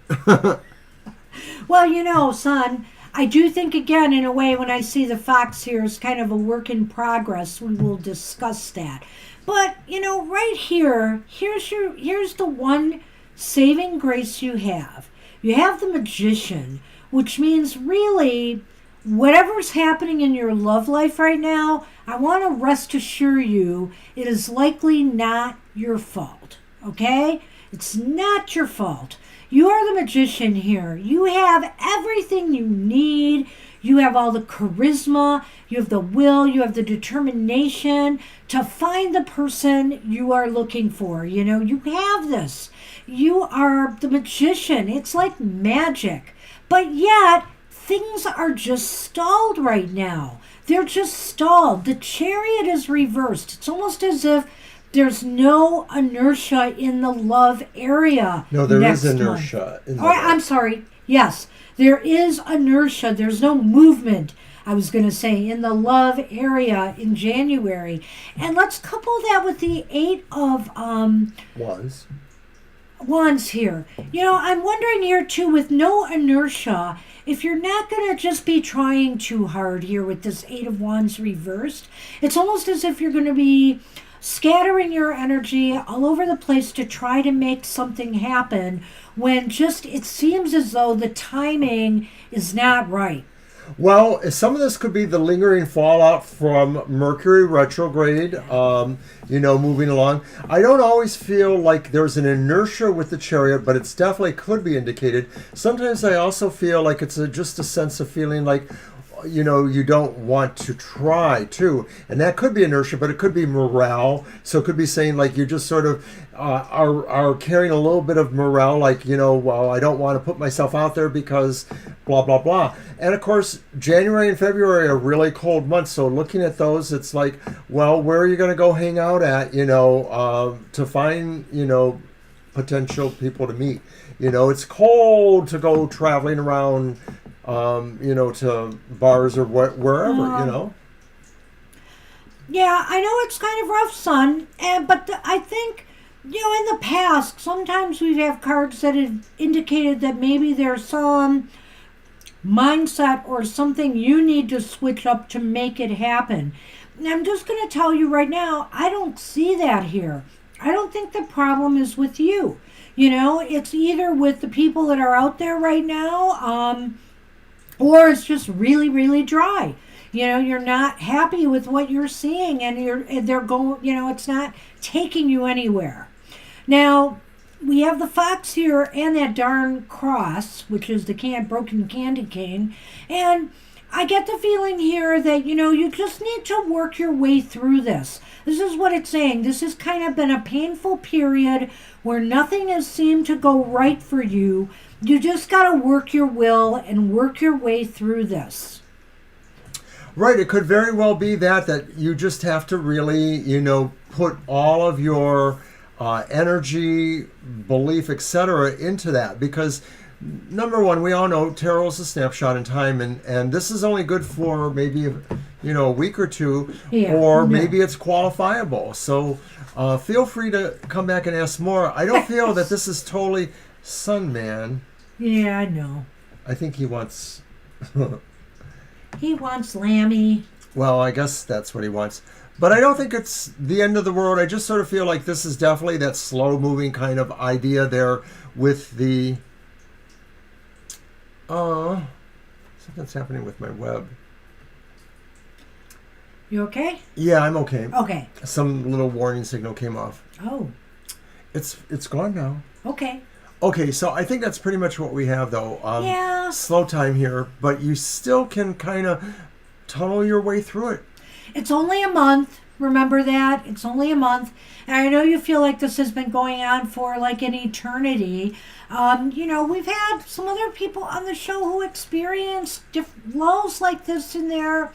Well, son, I do think, again, in a way, when I see the fox here is kind of a work in progress, we will discuss that. But, right here, here's the one saving grace you have. You have the Magician, which means really, whatever's happening in your love life right now, I want to rest assure you it is likely not your fault, okay? It's not your fault. You are the Magician here. You have everything you need. You have all the charisma. You have the will. You have the determination to find the person you are looking for. You have this. You are the Magician. It's like magic. But yet, things are just stalled right now. They're just stalled. The Chariot is reversed. It's almost as if there's no inertia in the love area. No, there is next inertia. month. I'm sorry. Yes, there is inertia. There's no movement, I was going to say, in the love area in January. And let's couple that with the Eight of Wands here. I'm wondering here too, with no inertia, if you're not going to just be trying too hard here with this Eight of Wands reversed. It's almost as if you're going to be scattering your energy all over the place to try to make something happen when just it seems as though the timing is not right. Well, some of this could be the lingering fallout from Mercury retrograde, moving along. I don't always feel like there's an inertia with the Chariot, but it's definitely could be indicated. Sometimes I also feel like it's just a sense of feeling like, you don't want to try too. And that could be inertia, but it could be morale. So it could be saying like you just sort of are carrying a little bit of morale, like, well, I don't want to put myself out there because blah, blah, blah. And of course, January and February are really cold months. So looking at those, it's like, well, where are you going to go hang out at, to find, potential people to meet? It's cold to go traveling around, to bars or wherever, Yeah, I know it's kind of rough, son, but I think, in the past, sometimes we have cards that have indicated that maybe there's some mindset or something you need to switch up to make it happen. And I'm just going to tell you right now, I don't see that here. I don't think the problem is with you. It's either with the people that are out there right now, or it's just really, really dry. You're not happy with what you're seeing, and they're going, it's not taking you anywhere. Now, we have the fox here and that darn cross, which is the broken candy cane. And I get the feeling here that, you just need to work your way through this. This is what it's saying. This has kind of been a painful period where nothing has seemed to go right for you. You just got to work your will and work your way through this. Right. It could very well be that you just have to really, put all of your energy, belief, etc. into that, because number one, we all know tarot is a snapshot in time, and this is only good for maybe a week or two, or maybe it's qualifiable. So feel free to come back and ask more. I don't feel that this is totally Sun Man. Yeah, I know. I think he wants. He wants Lammy. Well, I guess that's what he wants. But I don't think it's the end of the world. I just sort of feel like this is definitely that slow-moving kind of idea there with the... something's happening with my web. You okay? Yeah, I'm okay. Okay. Some little warning signal came off. Oh. It's gone now. Okay. Okay, so I think that's pretty much what we have, though. Yeah. Slow time here, but you still can kind of tunnel your way through it. It's only a month. Remember that. It's only a month. And I know you feel like this has been going on for like an eternity. We've had some other people on the show who experienced lulls like this in their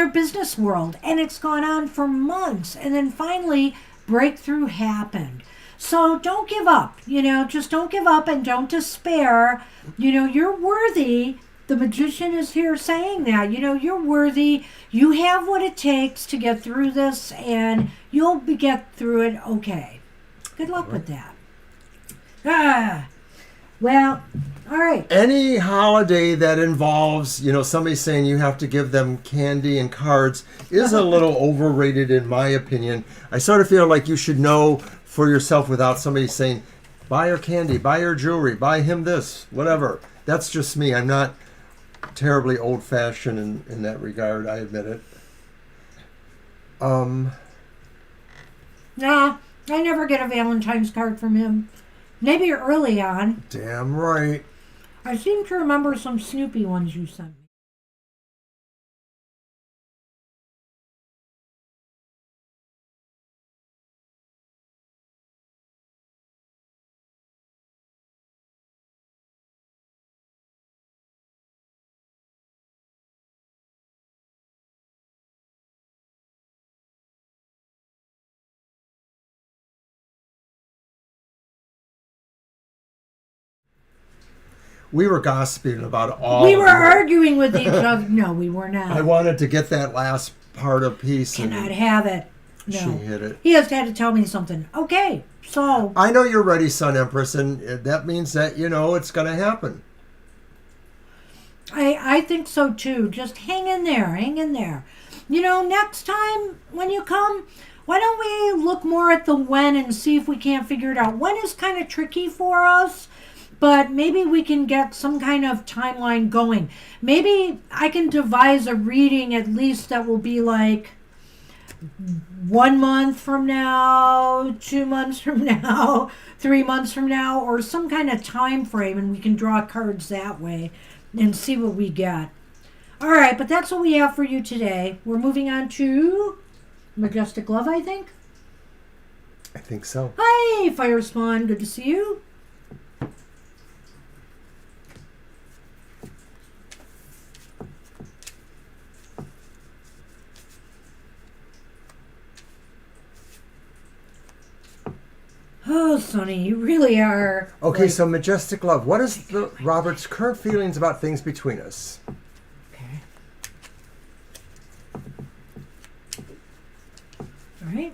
business world. And it's gone on for months. And then finally, breakthrough happened. So don't give up, just don't give up and don't despair. You're worthy. The magician is here saying that, you're worthy. You have what it takes to get through this, and you'll get through it okay. Good luck with that. Well, all right. Any holiday that involves, somebody saying you have to give them candy and cards is a little overrated in my opinion. I sort of feel like you should know for yourself without somebody saying, buy her candy, buy her jewelry, buy him this, whatever. That's just me. I'm not terribly old-fashioned in that regard. I admit it. Nah, I never get a Valentine's card from him. Maybe early on. Damn right. I seem to remember some Snoopy ones you sent me. We were gossiping about all. We were arguing with each other. No, we were not. I wanted to get that last part of piece. Cannot have it. No. She hit it. He has had to tell me something. Okay, so. I know you're ready, Sun Empress, and that means that, it's going to happen. I think so too. Just hang in there. Hang in there. Next time when you come, why don't we look more at the when and see if we can't figure it out. When is kind of tricky for us. But maybe we can get some kind of timeline going. Maybe I can devise a reading at least that will be like 1 month from now, 2 months from now, 3 months from now, or some kind of time frame, and we can draw cards that way and see what we get. All right, but that's what we have for you today. We're moving on to Majestic Love, I think. I think so. Hi, Fire Spawn. Good to see you. Oh, Sonny, you really are. Okay, so Majestic Love. What is Robert's current feelings about things between us? Okay. All right.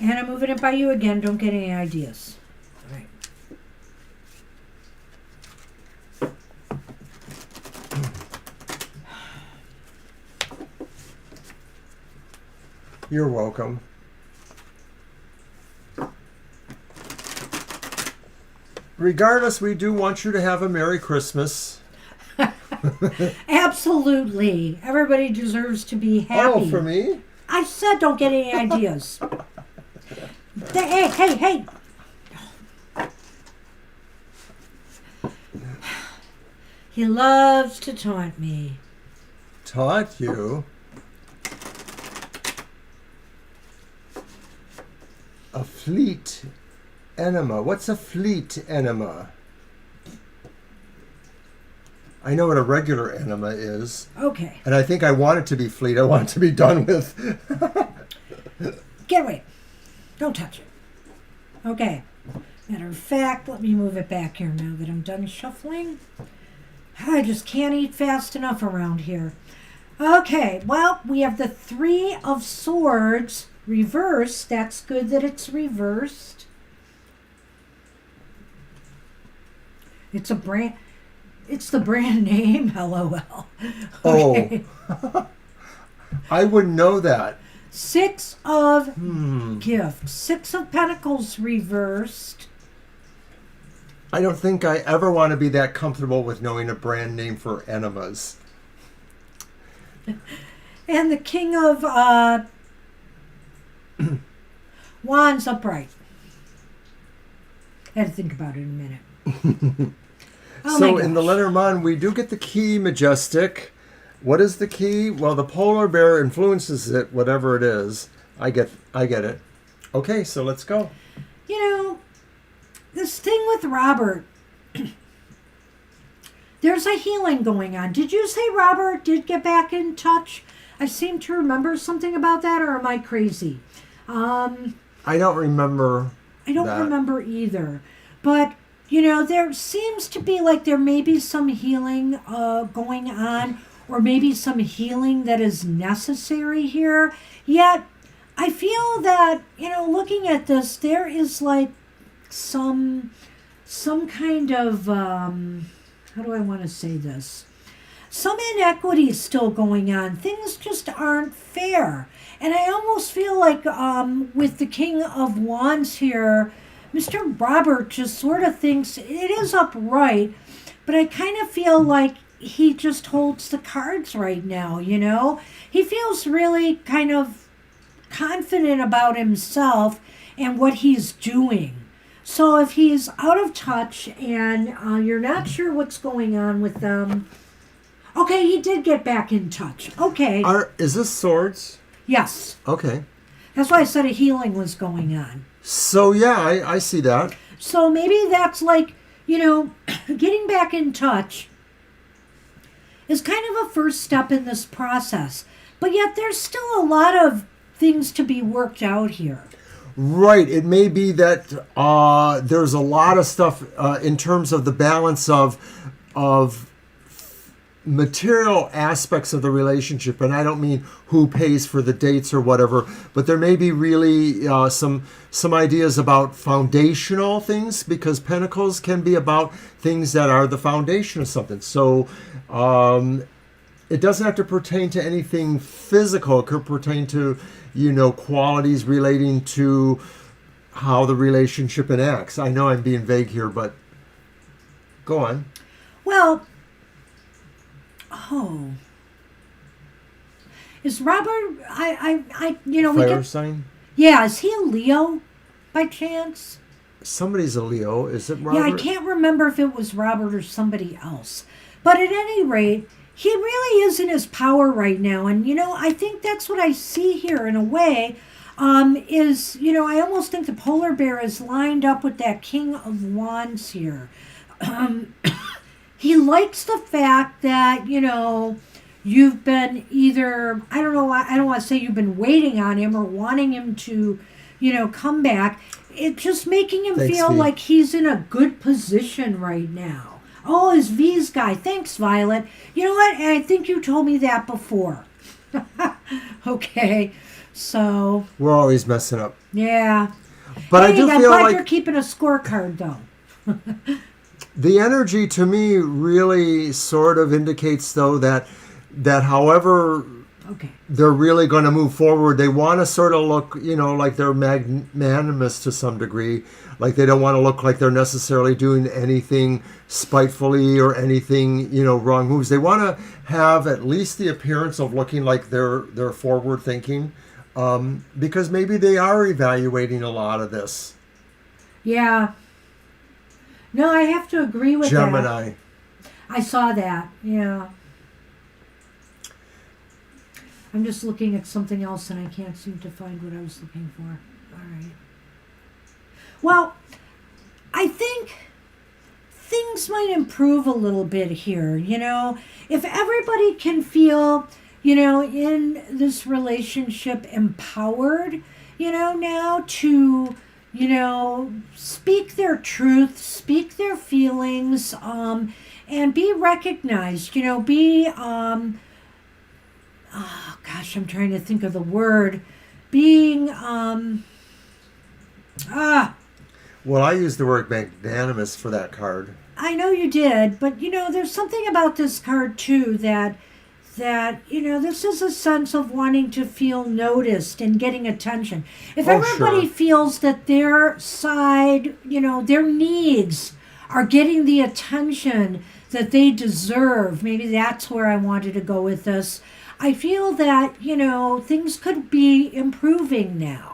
And I'm moving it by you again. Don't get any ideas. All right. You're welcome. Regardless, we do want you to have a Merry Christmas. Absolutely. Everybody deserves to be happy. Oh, for me? I said don't get any ideas. Hey. He loves to taunt me. Taught you? A fleet enema. What's a fleet enema? I know what a regular enema is. Okay. And I think I want it to be fleet. I want it to be done with. Get away. Don't touch it. Okay. Matter of fact, let me move it back here now that I'm done shuffling. I just can't eat fast enough around here. Okay, well, we have the Three of Swords reversed. That's good that it's reversed. It's the brand name, LOL. Okay. Oh. I wouldn't know that. Six of Gifts. Six of Pentacles reversed. I don't think I ever want to be that comfortable with knowing a brand name for enemas. And the King of Wands upright. I had to think about it in a minute. Oh So in the Lenormand, we do get the key Majestic. What is the key? Well, the polar bear influences it, whatever it is. I get it. Okay, so let's go. You know, this thing with Robert, there's a healing going on. Did you say Robert did get back in touch? I seem to remember something about that, or am I crazy? I don't remember. I don't remember either. But, you know, there seems to be like there may be some healing going on, or maybe some healing that is necessary here. Yet, I feel that, you know, looking at this, there is like some kind of, how do I want to say this? Some inequity is still going on. Things just aren't fair. And I almost feel like with the King of Wands here, Mr. Robert just sort of thinks it is upright, but I kind of feel like he just holds the cards right now, you know? He feels really kind of confident about himself and what he's doing. So if he's out of touch and you're not sure what's going on with them, okay, he did get back in touch. Okay. Is this swords? Yes. Okay. That's why I said a healing was going on. So yeah, I see that. So maybe that's like, you know, getting back in touch is kind of a first step in this process. But yet there's still a lot of things to be worked out here. Right. It may be that there's a lot of stuff in terms of the balance of material aspects of the relationship, and I don't mean who pays for the dates or whatever, but there may be really some ideas about foundational things, because Pentacles can be about things that are the foundation of something. So it doesn't have to pertain to anything physical. It could pertain to, you know, qualities relating to how the relationship enacts. I know I'm being vague here, but go on. Well, is Robert? You know, Fire sign. Yeah, is he a Leo, by chance? Somebody's a Leo. Is it Robert? Yeah, I can't remember if it was Robert or somebody else. But at any rate, he really is in his power right now, and you know, I think that's what I see here in a way. Is, you know, I almost think the polar bear is lined up with that King of Wands here. He likes the fact that, you know, you've been either, I don't want to say you've been waiting on him or wanting him to, you know, come back. It's just making him feel like he's in a good position right now. Oh, his V's guy. Thanks, Violet. You know what? I think you told me that before. Okay, so. We're always messing up. Yeah. But hey, I do I'm feel glad like you're keeping a scorecard, though. the energy to me really sort of indicates, though, that however they're really going to move forward, they want to sort of look, you know, like they're magnanimous to some degree. Like they don't want to look like they're necessarily doing anything spitefully or anything, you know, wrong moves. They want to have at least the appearance of looking like they're forward thinking, because maybe they are evaluating a lot of this. Yeah. No, I have to agree with Gemini. that. I saw that. Yeah. I'm just looking at something else and I can't seem to find what I was looking for. All right. Well, I think things might improve a little bit here. If everybody can feel, in this relationship empowered, now to, speak their truth, speak their feelings, and be recognized, oh gosh, I'm trying to think of the word, being, Well, I used the word magnanimous for that card. I know you did, but there's something about this card too that this is a sense of wanting to feel noticed and getting attention. If everybody sure. feels that their side, their needs are getting the attention that they deserve, maybe that's where I wanted to go with this. I feel that, things could be improving now.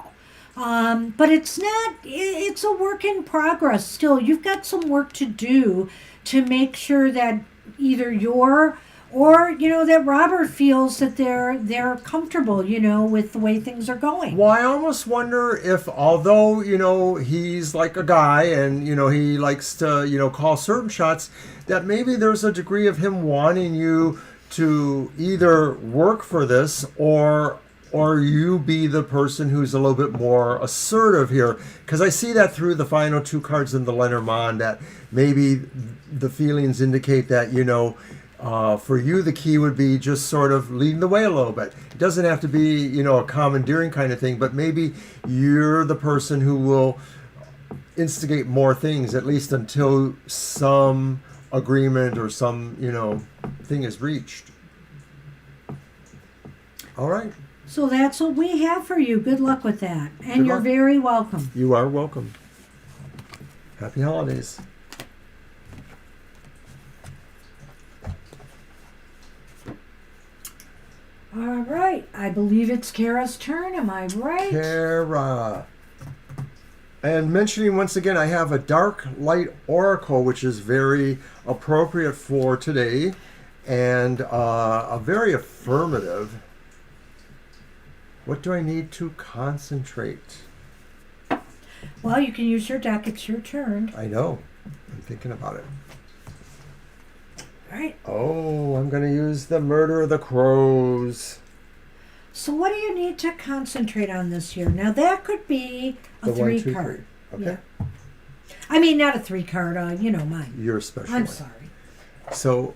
But it's not, it's a work in progress still. You've got some work to do to make sure that either you're or, that Robert feels that they're comfortable, with the way things are going. Well, I almost wonder if, although, he's like a guy and, he likes to, call certain shots, that maybe there's a degree of him wanting you to either work for this or you be the person who's a little bit more assertive here. Because I see that through the final two cards in the Lenormand, that maybe the feelings indicate that, for you the key would be just sort of leading the way a little bit. It doesn't have to be, a commandeering kind of thing, but maybe you're the person who will instigate more things, at least until some agreement or some, thing is reached. All right. So that's what we have for you. Good luck with that. And Good you're luck. very welcome. You are welcome. Happy holidays. All right. I believe it's Kara's turn. Am I right? Kara. And mentioning once again, I have a dark light oracle, which is very appropriate for today, and a very affirmative. What do I need to concentrate? Well, you can use your deck. It's your turn. I know. I'm thinking about it. All right. Oh, I'm going to use the Murder of the Crows. So what do you need to concentrate on this year? Now, that could be a The 1, 2, 3. card. Okay. Yeah. I mean, not a 3 card. Mine. Your special I'm one. sorry. So,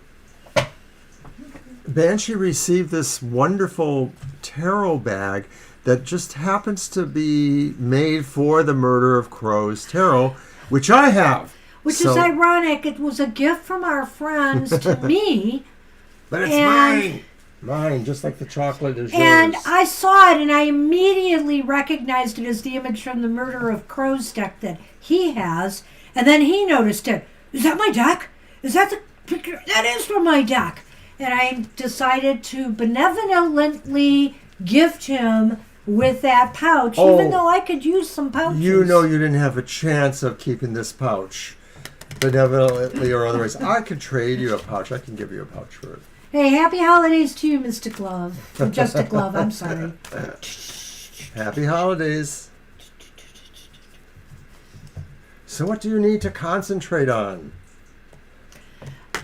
Banshee received this wonderful tarot bag that just happens to be made for the Murder of Crows tarot, which I have. Which is ironic. It was a gift from our friends to me. But it's mine. Mine, just like the chocolate is yours. And I saw it and I immediately recognized it as the image from the Murder of Crows deck that he has. And then he noticed it. Is that my deck? Is that the picture? That is from my deck. And I decided to benevolently gift him with that pouch, even though I could use some pouches. You know you didn't have a chance of keeping this pouch, benevolently or otherwise. I could trade you a pouch. I can give you a pouch for it. Hey, happy holidays to you, Mr. Glove. Just a glove, I'm sorry. Happy holidays. So what do you need to concentrate on?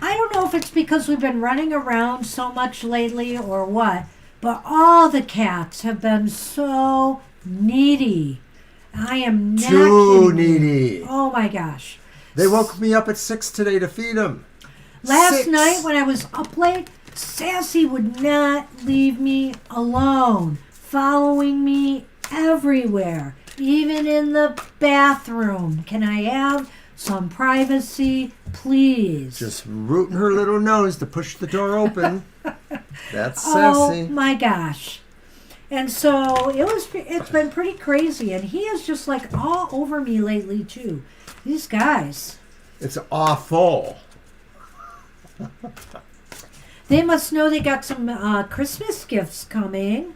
I don't know if it's because we've been running around so much lately or what, but all the cats have been so needy. I am not Too kidding you. needy. Oh my gosh. They woke me up at 6 today to feed them. Last night when I was up late, Sassy would not leave me alone, following me everywhere, even in the bathroom. Can I have some privacy, please? Just rooting her little nose to push the door open. That's Oh Sassy. my gosh. And so it's been pretty crazy, and he is just like all over me lately too. These guys. It's awful. They must know they got some Christmas gifts coming.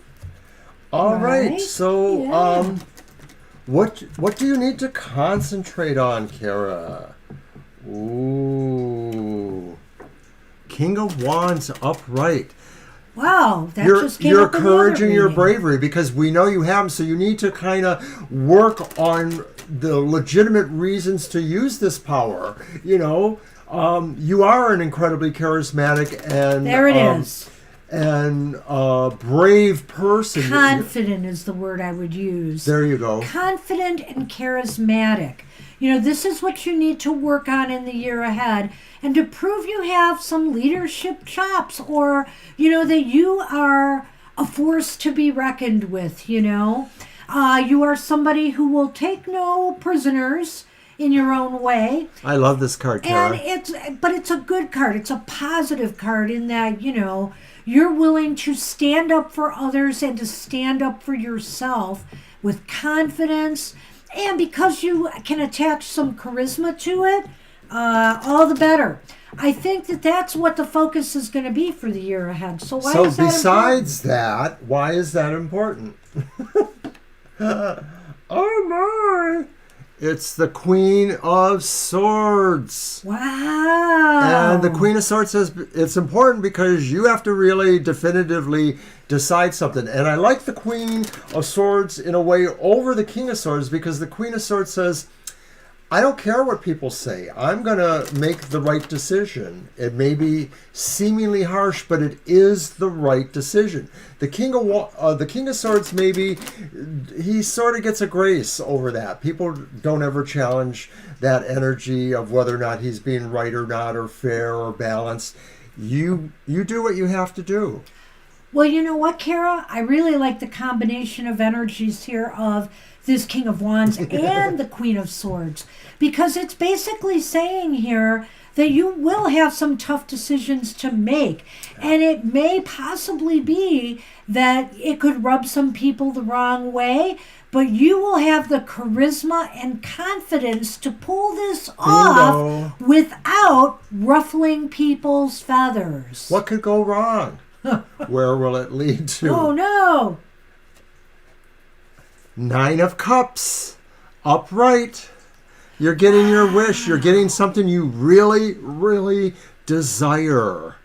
All right. Right? So, Yeah. what do you need to concentrate on, Kara? Ooh. King of Wands upright. Wow, that just came your up in the courage other and your reading. bravery, because we know you have them, so you need to kind of work on the legitimate reasons to use this power. You are an incredibly charismatic and There it is. and brave person. Confident is the word I would use. There you go. Confident and charismatic. This is what you need to work on in the year ahead. And to prove you have some leadership chops, or, that you are a force to be reckoned with, you are somebody who will take no prisoners in your own way. I love this card, Kara. But it's a good card. It's a positive card in that, you're willing to stand up for others and to stand up for yourself with confidence. And because you can attach some charisma to it, all the better. I think that's what the focus is going to be for the year ahead. So why is that besides that, why is that important? Oh my! It's the Queen of Swords. Wow. And the Queen of Swords says it's important because you have to really definitively decide something. And I like the Queen of Swords in a way over the King of Swords, because the Queen of Swords says, I don't care what people say. I'm going to make the right decision. It may be seemingly harsh, but it is the right decision. The King of Swords, maybe he sort of gets a grace over that. People don't ever challenge that energy of whether or not he's being right or not, or fair or balanced. You do what you have to do. Well, you know what, Kara? I really like the combination of energies here of this King of Wands and the Queen of Swords, because it's basically saying here that you will have some tough decisions to make, and it may possibly be that it could rub some people the wrong way, but you will have the charisma and confidence to pull this off without ruffling people's feathers. What could go wrong? Where will it lead to? Oh, no. 9 of Cups, upright. You're getting your wish. You're getting something you really, really desire.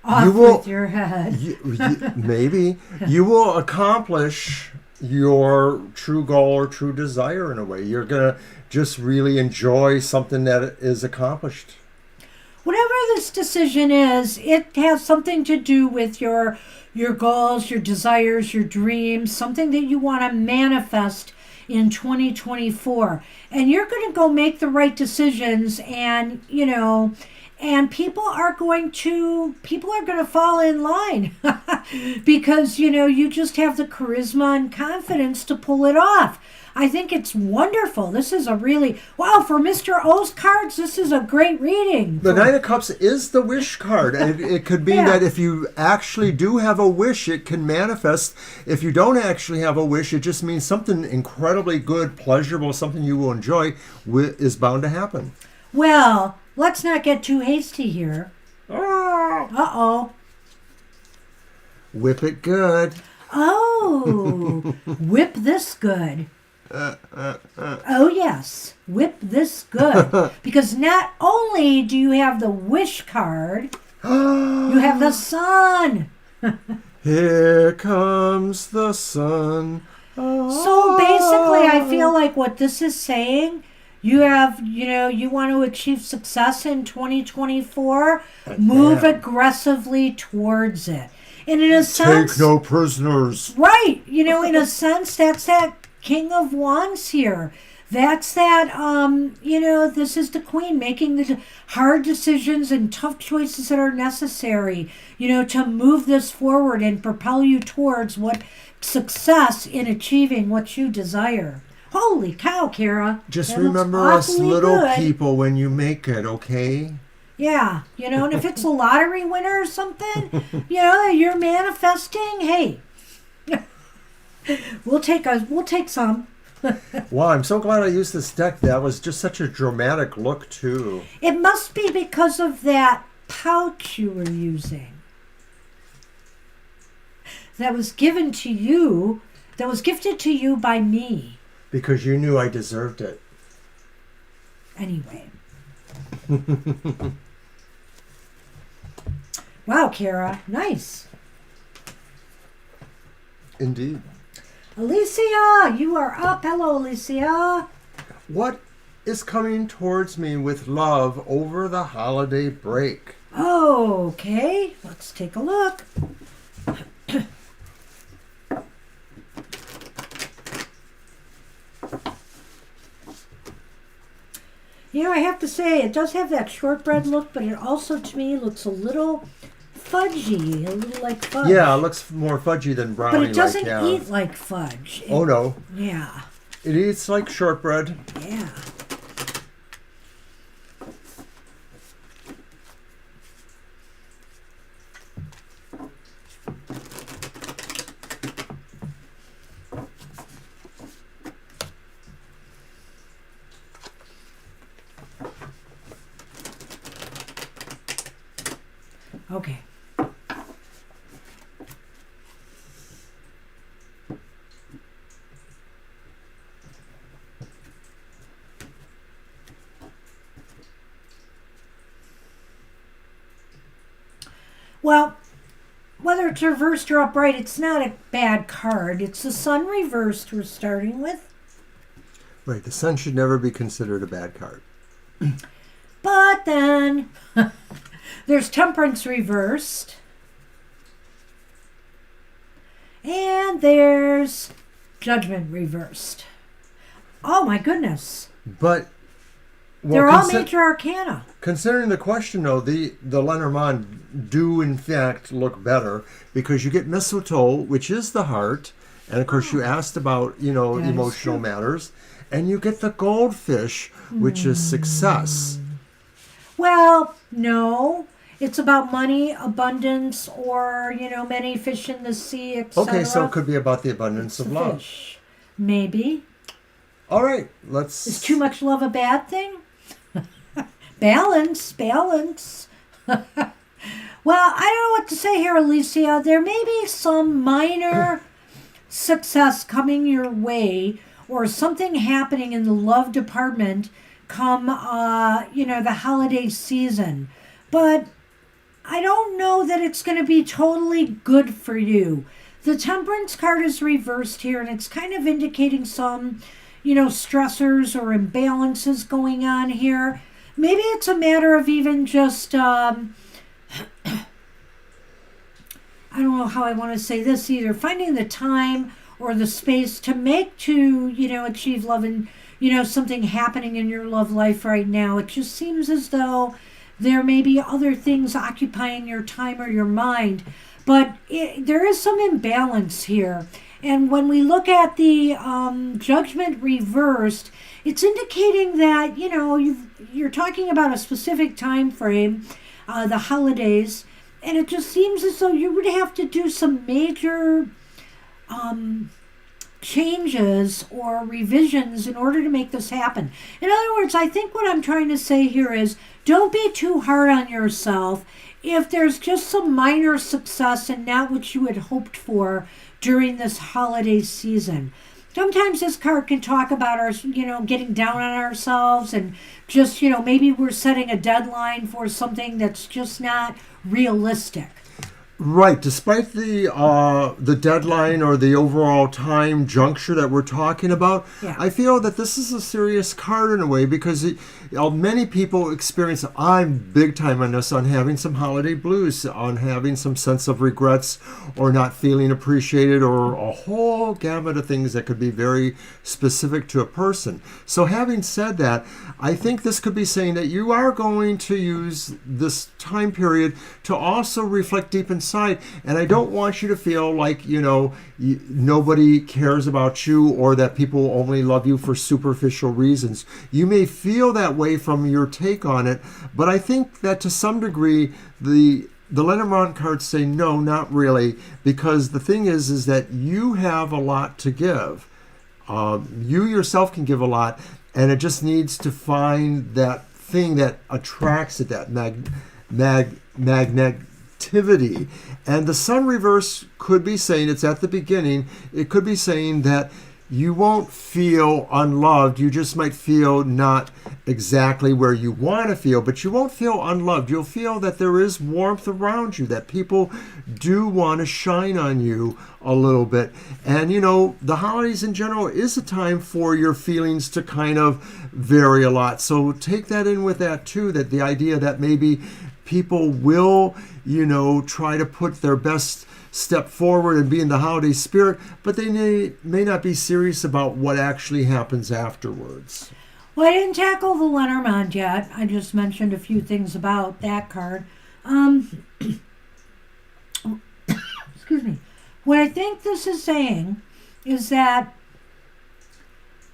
Off with your head. Maybe. You will accomplish your true goal or true desire in a way. You're going to just really enjoy something that is accomplished. Whatever this decision is, it has something to do with your goals, your desires, your dreams, something that you want to manifest in 2024. And you're going to go make the right decisions, and, and people are going to fall in line because, you just have the charisma and confidence to pull it off. I think it's wonderful. This is for Mr. O's cards, this is a great reading. The 9 of Cups is the wish card. And it could mean that if you actually do have a wish, it can manifest. If you don't actually have a wish, it just means something incredibly good, pleasurable, something you will enjoy is bound to happen. Well, let's not get too hasty here. Uh-oh. Whip it good. Oh, whip this good. Oh, yes. Whip this good. Because not only do you have the wish card, you have the sun. Here comes the sun. So basically, I feel like what this is saying, you want to achieve success in 2024, move aggressively towards it. And in a sense, take no prisoners. Right. In a sense, that's that King of Wands here. That's that, this is the Queen making the hard decisions and tough choices that are necessary, to move this forward and propel you towards what success in achieving what you desire. Holy cow, Kara. Just that remember us little good. people when you make it, okay? Yeah, and if it's a lottery winner or something, you're manifesting, hey, we'll take some. Wow, I'm so glad I used this deck. That was just such a dramatic look, too. It must be because of that pouch you were using. That was given to you, that was gifted to you by me. Because you knew I deserved it. Anyway. Wow, Kara. Nice. Indeed. Alicia, you are up. Hello, Alicia. What is coming towards me with love over the holiday break? Okay, let's take a look. You know, I have to say, it does have that shortbread look, but it also, to me, looks a little fudgy, a little like fudge. Yeah, it looks more fudgy than brownie. But it doesn't like, eat like fudge. Oh, no. Yeah. It eats like shortbread. Yeah. Okay. Well, whether it's reversed or upright, it's not a bad card. It's the sun reversed we're starting with. Right, the sun should never be considered a bad card. But then there's temperance reversed. And there's judgment reversed. Oh my goodness. But they're all major arcana. Considering the question, though, the Lenormand do in fact look better because you get mistletoe, which is the heart, and of course you asked about emotional matters, and you get the goldfish, which is success. Well, no. It's about money, abundance, or, many fish in the sea, etc. Okay, so it could be about the abundance of love. Fish. Maybe. All right, Is too much love a bad thing? Balance. Well, I don't know what to say here, Alicia. There may be some minor success coming your way or something happening in the love department come, the holiday season. But I don't know that it's going to be totally good for you. The Temperance card is reversed here, and it's kind of indicating some, stressors or imbalances going on here. Maybe it's a matter of even just, I don't know how I want to say this either, finding the time or the space to achieve love and, something happening in your love life right now. It just seems as though there may be other things occupying your time or your mind, but there is some imbalance here. And when we look at the judgment reversed, it's indicating that, you're talking about a specific time frame, the holidays, and it just seems as though you would have to do some major changes or revisions in order to make this happen. In other words, I think what I'm trying to say here is don't be too hard on yourself if there's just some minor success and not what you had hoped for during this holiday season. Sometimes this card can talk about our, getting down on ourselves and just, maybe we're setting a deadline for something that's just not realistic. Right. Despite the deadline or the overall time juncture that we're talking about, Yeah. I feel that this is a serious card in a way because many people experience, I'm big time on this, on having some holiday blues, on having some sense of regrets or not feeling appreciated or a whole gamut of things that could be very specific to a person. So having said that, I think this could be saying that you are going to use this time period to also reflect deep inside. And I don't want you to feel like, nobody cares about you or that people only love you for superficial reasons. You may feel that way from your take on it, but I think that to some degree, the Lenormand cards say no, not really, because the thing is that you have a lot to give. You yourself can give a lot, and it just needs to find that thing that attracts it, that magnetivity. And the sun reverse could be saying, it's at the beginning, it could be saying that you won't feel unloved. You just might feel not exactly where you want to feel, but you won't feel unloved. You'll feel that there is warmth around you, that people do want to shine on you a little bit. And, you know, the holidays in general is a time for your feelings to kind of vary a lot. So take that in with that too, that the idea that maybe people will, you know, try to put their best step forward and be in the holiday spirit, but they may not be serious about what actually happens afterwards. Well, I didn't tackle the Lenormand yet. I just mentioned a few things about that card. Excuse me. What I think this is saying is that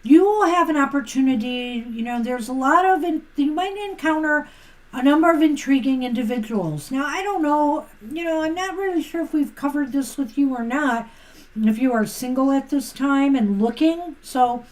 you will have an opportunity, you know, there's a lot of, you might encounter a number of intriguing individuals. Now, I don't know, you know, I'm not really sure if we've covered this with you or not, if you are single at this time and looking. So,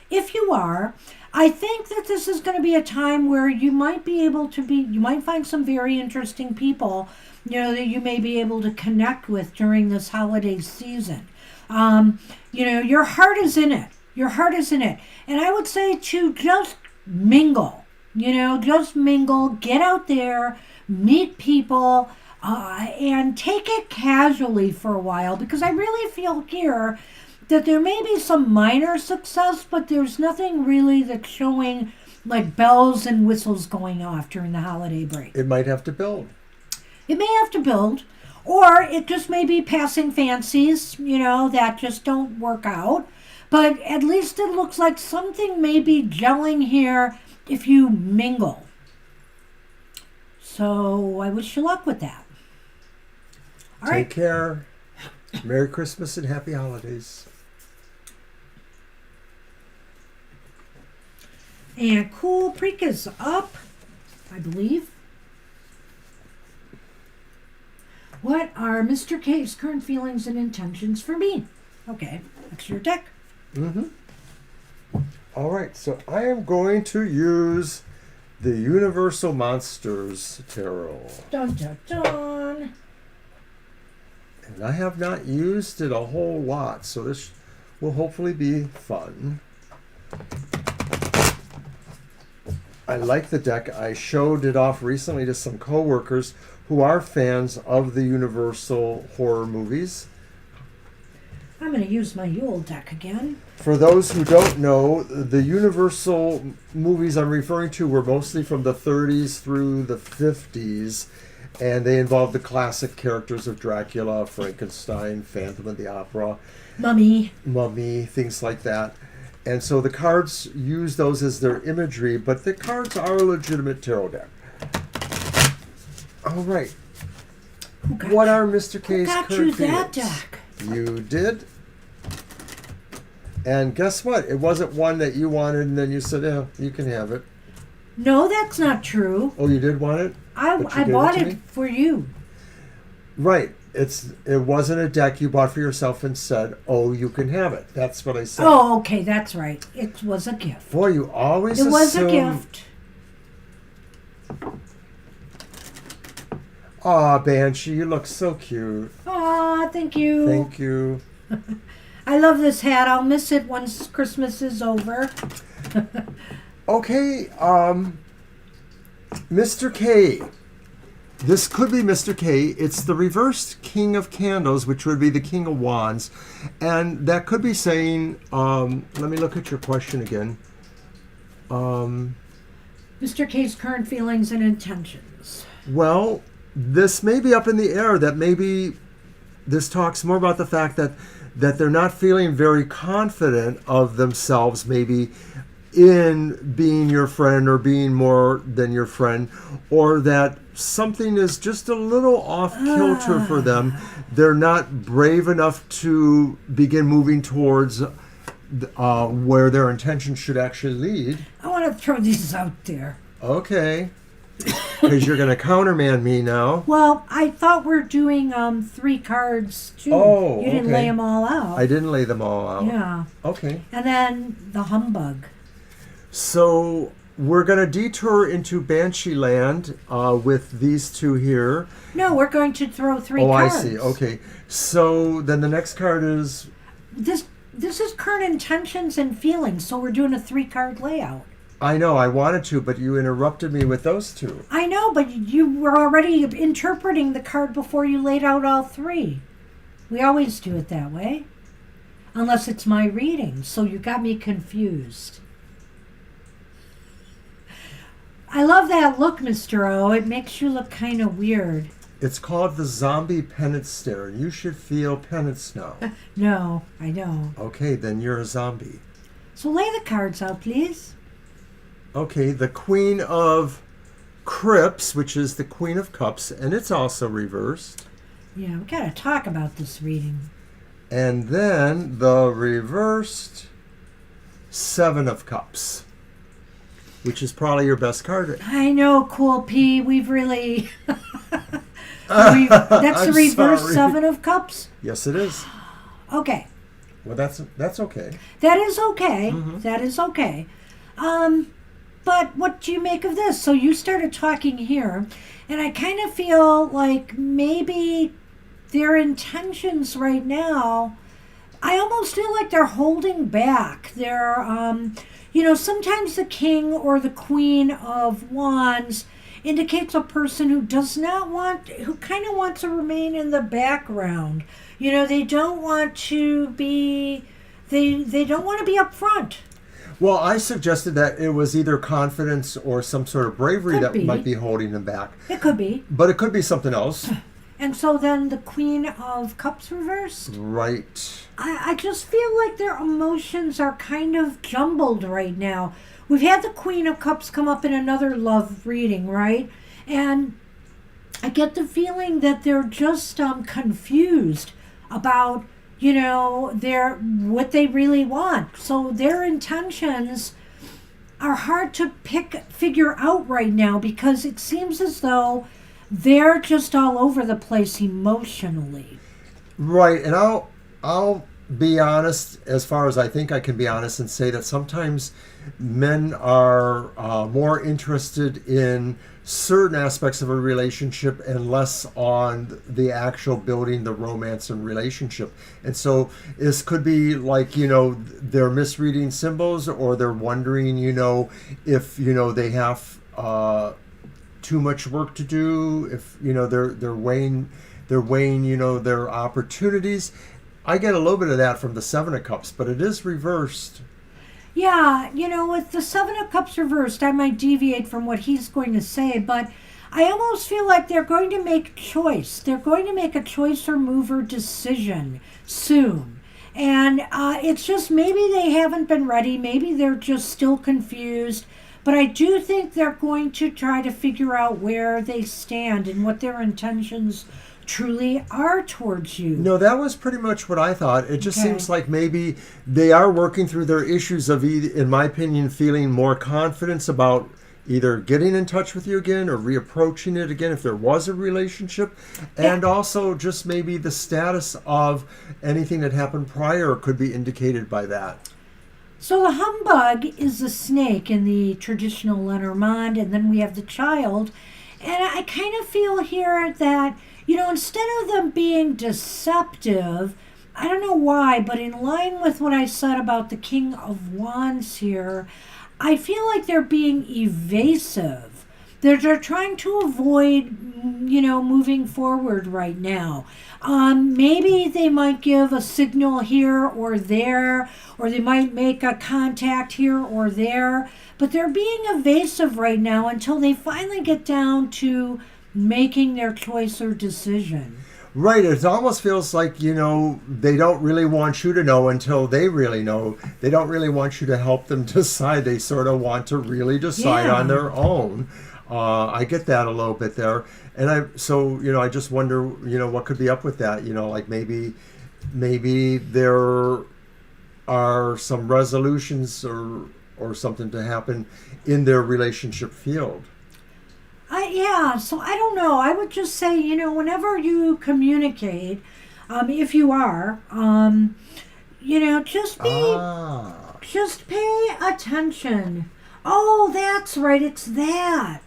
if you are, I think that this is going to be a time where you might be able to you might find some very interesting people, you know, that you may be able to connect with during this holiday season. You know, your heart is in it. Your heart is in it. And I would say to just mingle. You know, just mingle, get out there, meet people, and take it casually for a while, because I really feel here that there may be some minor success, but there's nothing really that's showing like bells and whistles going off during the holiday break. It might have to build. It may have to build, or it just may be passing fancies, you know, that just don't work out. But at least it looks like something may be gelling here if you mingle. So I wish you luck with that. All right. Take care. Merry Christmas and happy holidays. And Cool Creek is up, I believe. What are Mr. K's current feelings and intentions for me? Okay, that's your deck. Mm-hmm. All right, so I am going to use the Universal Monsters Tarot. Dun, dun, dun. And I have not used it a whole lot, so this will hopefully be fun. I like the deck. I showed it off recently to some coworkers who are fans of the Universal horror movies. I'm going to use my Yule deck again. For those who don't know, the Universal movies I'm referring to were mostly from the 30s through the 50s, and they involved the classic characters of Dracula, Frankenstein, Phantom of the Opera, Mummy, things like that. And so the cards use those as their imagery, but the cards are a legitimate tarot deck. All right. What are Mr. K's current feelings? Who got you that deck? You did. And guess what? It wasn't one that you wanted and then you said, yeah, you can have it. No, that's not true. Oh, you did want it? I bought it for you. Right. It wasn't a deck you bought for yourself and said, oh, you can have it. That's what I said. Oh, okay, that's right. It was a gift. Boy, you always assume... It was a gift. Aw, Banshee, you look so cute. Aw, thank you. Thank you. I love this hat. I'll miss it once Christmas is over. Okay, Mr. K. This could be Mr. K. It's the reversed King of Candles, which would be the King of Wands. And that could be saying, let me look at your question again. Mr. K's current feelings and intentions. Well, this may be up in the air, that maybe this talks more about the fact that they're not feeling very confident of themselves, maybe in being your friend or being more than your friend, or that something is just a little off kilter for them. They're not brave enough to begin moving towards where their intention should actually lead. I want to throw these out there. Okay. Because you're going to counterman me now. Well, I thought we're doing 3 cards too. Oh, you didn't lay them all out. I didn't lay them all out. Yeah. Okay. And then the humbug. So we're going to detour into Banshee Land with these two here. No, we're going to throw 3 cards. Oh, I see. Okay. So then the next card is... This this is current intentions and feelings, so we're doing a 3-card layout. I know, I wanted to, but you interrupted me with those two. I know, but you were already interpreting the card before you laid out all 3. We always do it that way. Unless it's my reading, so you got me confused. I love that look, Mr. O. It makes you look kind of weird. It's called the zombie penance stare. You should feel penance now. No, I don't. Okay, then you're a zombie. So lay the cards out, please. Okay, the Queen of Crypts, which is the Queen of Cups, and it's also reversed. Yeah, we gotta talk about this reading. And then the reversed Seven of Cups, which is probably your best card. I know, Cool P. We've really... that's the reverse sorry. 7 of Cups? Yes, it is. Okay. Well, that's okay. That is okay. Mm-hmm. That is okay. But what do you make of this? So you started talking here, and I kind of feel like maybe their intentions right now, I almost feel like they're holding back. They're, sometimes the king or the queen of wands indicates a person who who kind of wants to remain in the background. They don't want to be, they don't want to be up front. Well, I suggested that it was either confidence or some sort of bravery might be holding them back. It could be. But it could be something else. And so then the Queen of Cups reversed? Right. I just feel like their emotions are kind of jumbled right now. We've had the Queen of Cups come up in another love reading, right? And I get the feeling that they're just confused about, what they really want. So their intentions are hard to figure out right now because it seems as though they're just all over the place emotionally. Right, and I'll be honest as far as I think I can be honest and say that sometimes men are more interested in certain aspects of a relationship and less on the actual building the romance and relationship. And so this could be like, they're misreading symbols, or they're wondering, if, they have too much work to do, if, they're weighing, their opportunities. I get a little bit of that from the Seven of Cups, but it is reversed. Yeah, with the Seven of Cups reversed, I might deviate from what he's going to say, but I almost feel like they're going to make a choice. They're going to make a choice or move or decision soon. And it's just maybe they haven't been ready. Maybe they're just still confused. But I do think they're going to try to figure out where they stand and what their intentions truly are towards you. No, that was pretty much what I thought. It just seems like maybe they are working through their issues of, in my opinion, feeling more confidence about either getting in touch with you again or reapproaching it again if there was a relationship. And also just maybe the status of anything that happened prior could be indicated by that. So the humbug is the snake in the traditional Lenormand, and then we have the child. And I kind of feel here that, instead of them being deceptive, I don't know why, but in line with what I said about the King of Wands here, I feel like they're being evasive. They're trying to avoid, moving forward right now. Maybe they might give a signal here or there, or they might make a contact here or there, but they're being evasive right now until they finally get down to making their choice or decision. Right, it almost feels like, they don't really want you to know until they really know. They don't really want you to help them decide. They sort of want to really decide on their own. I get that a little bit there. And I just wonder, what could be up with that? Like maybe there are some resolutions or something to happen in their relationship field. So I don't know. I would just say, whenever you communicate, if you are, just pay attention. Oh, that's right. It's that.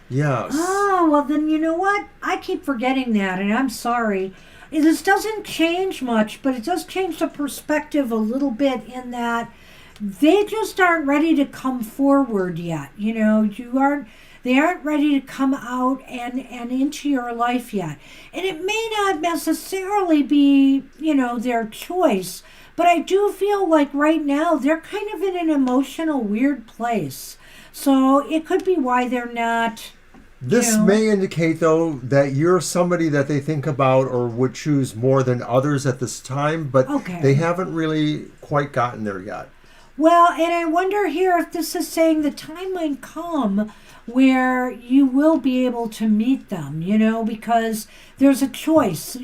Yes. Oh, well then, you know what? I keep forgetting that, and I'm sorry. This doesn't change much, but it does change the perspective a little bit in that they just aren't ready to come forward yet. They aren't ready to come out and into your life yet. And it may not necessarily be, their choice, but I do feel like right now they're kind of in an emotional weird place. So it could be why they're not. This may indicate, though, that you're somebody that they think about or would choose more than others at this time, but they haven't really quite gotten there yet. Well, and I wonder here if this is saying the time might come where you will be able to meet them, because there's a choice.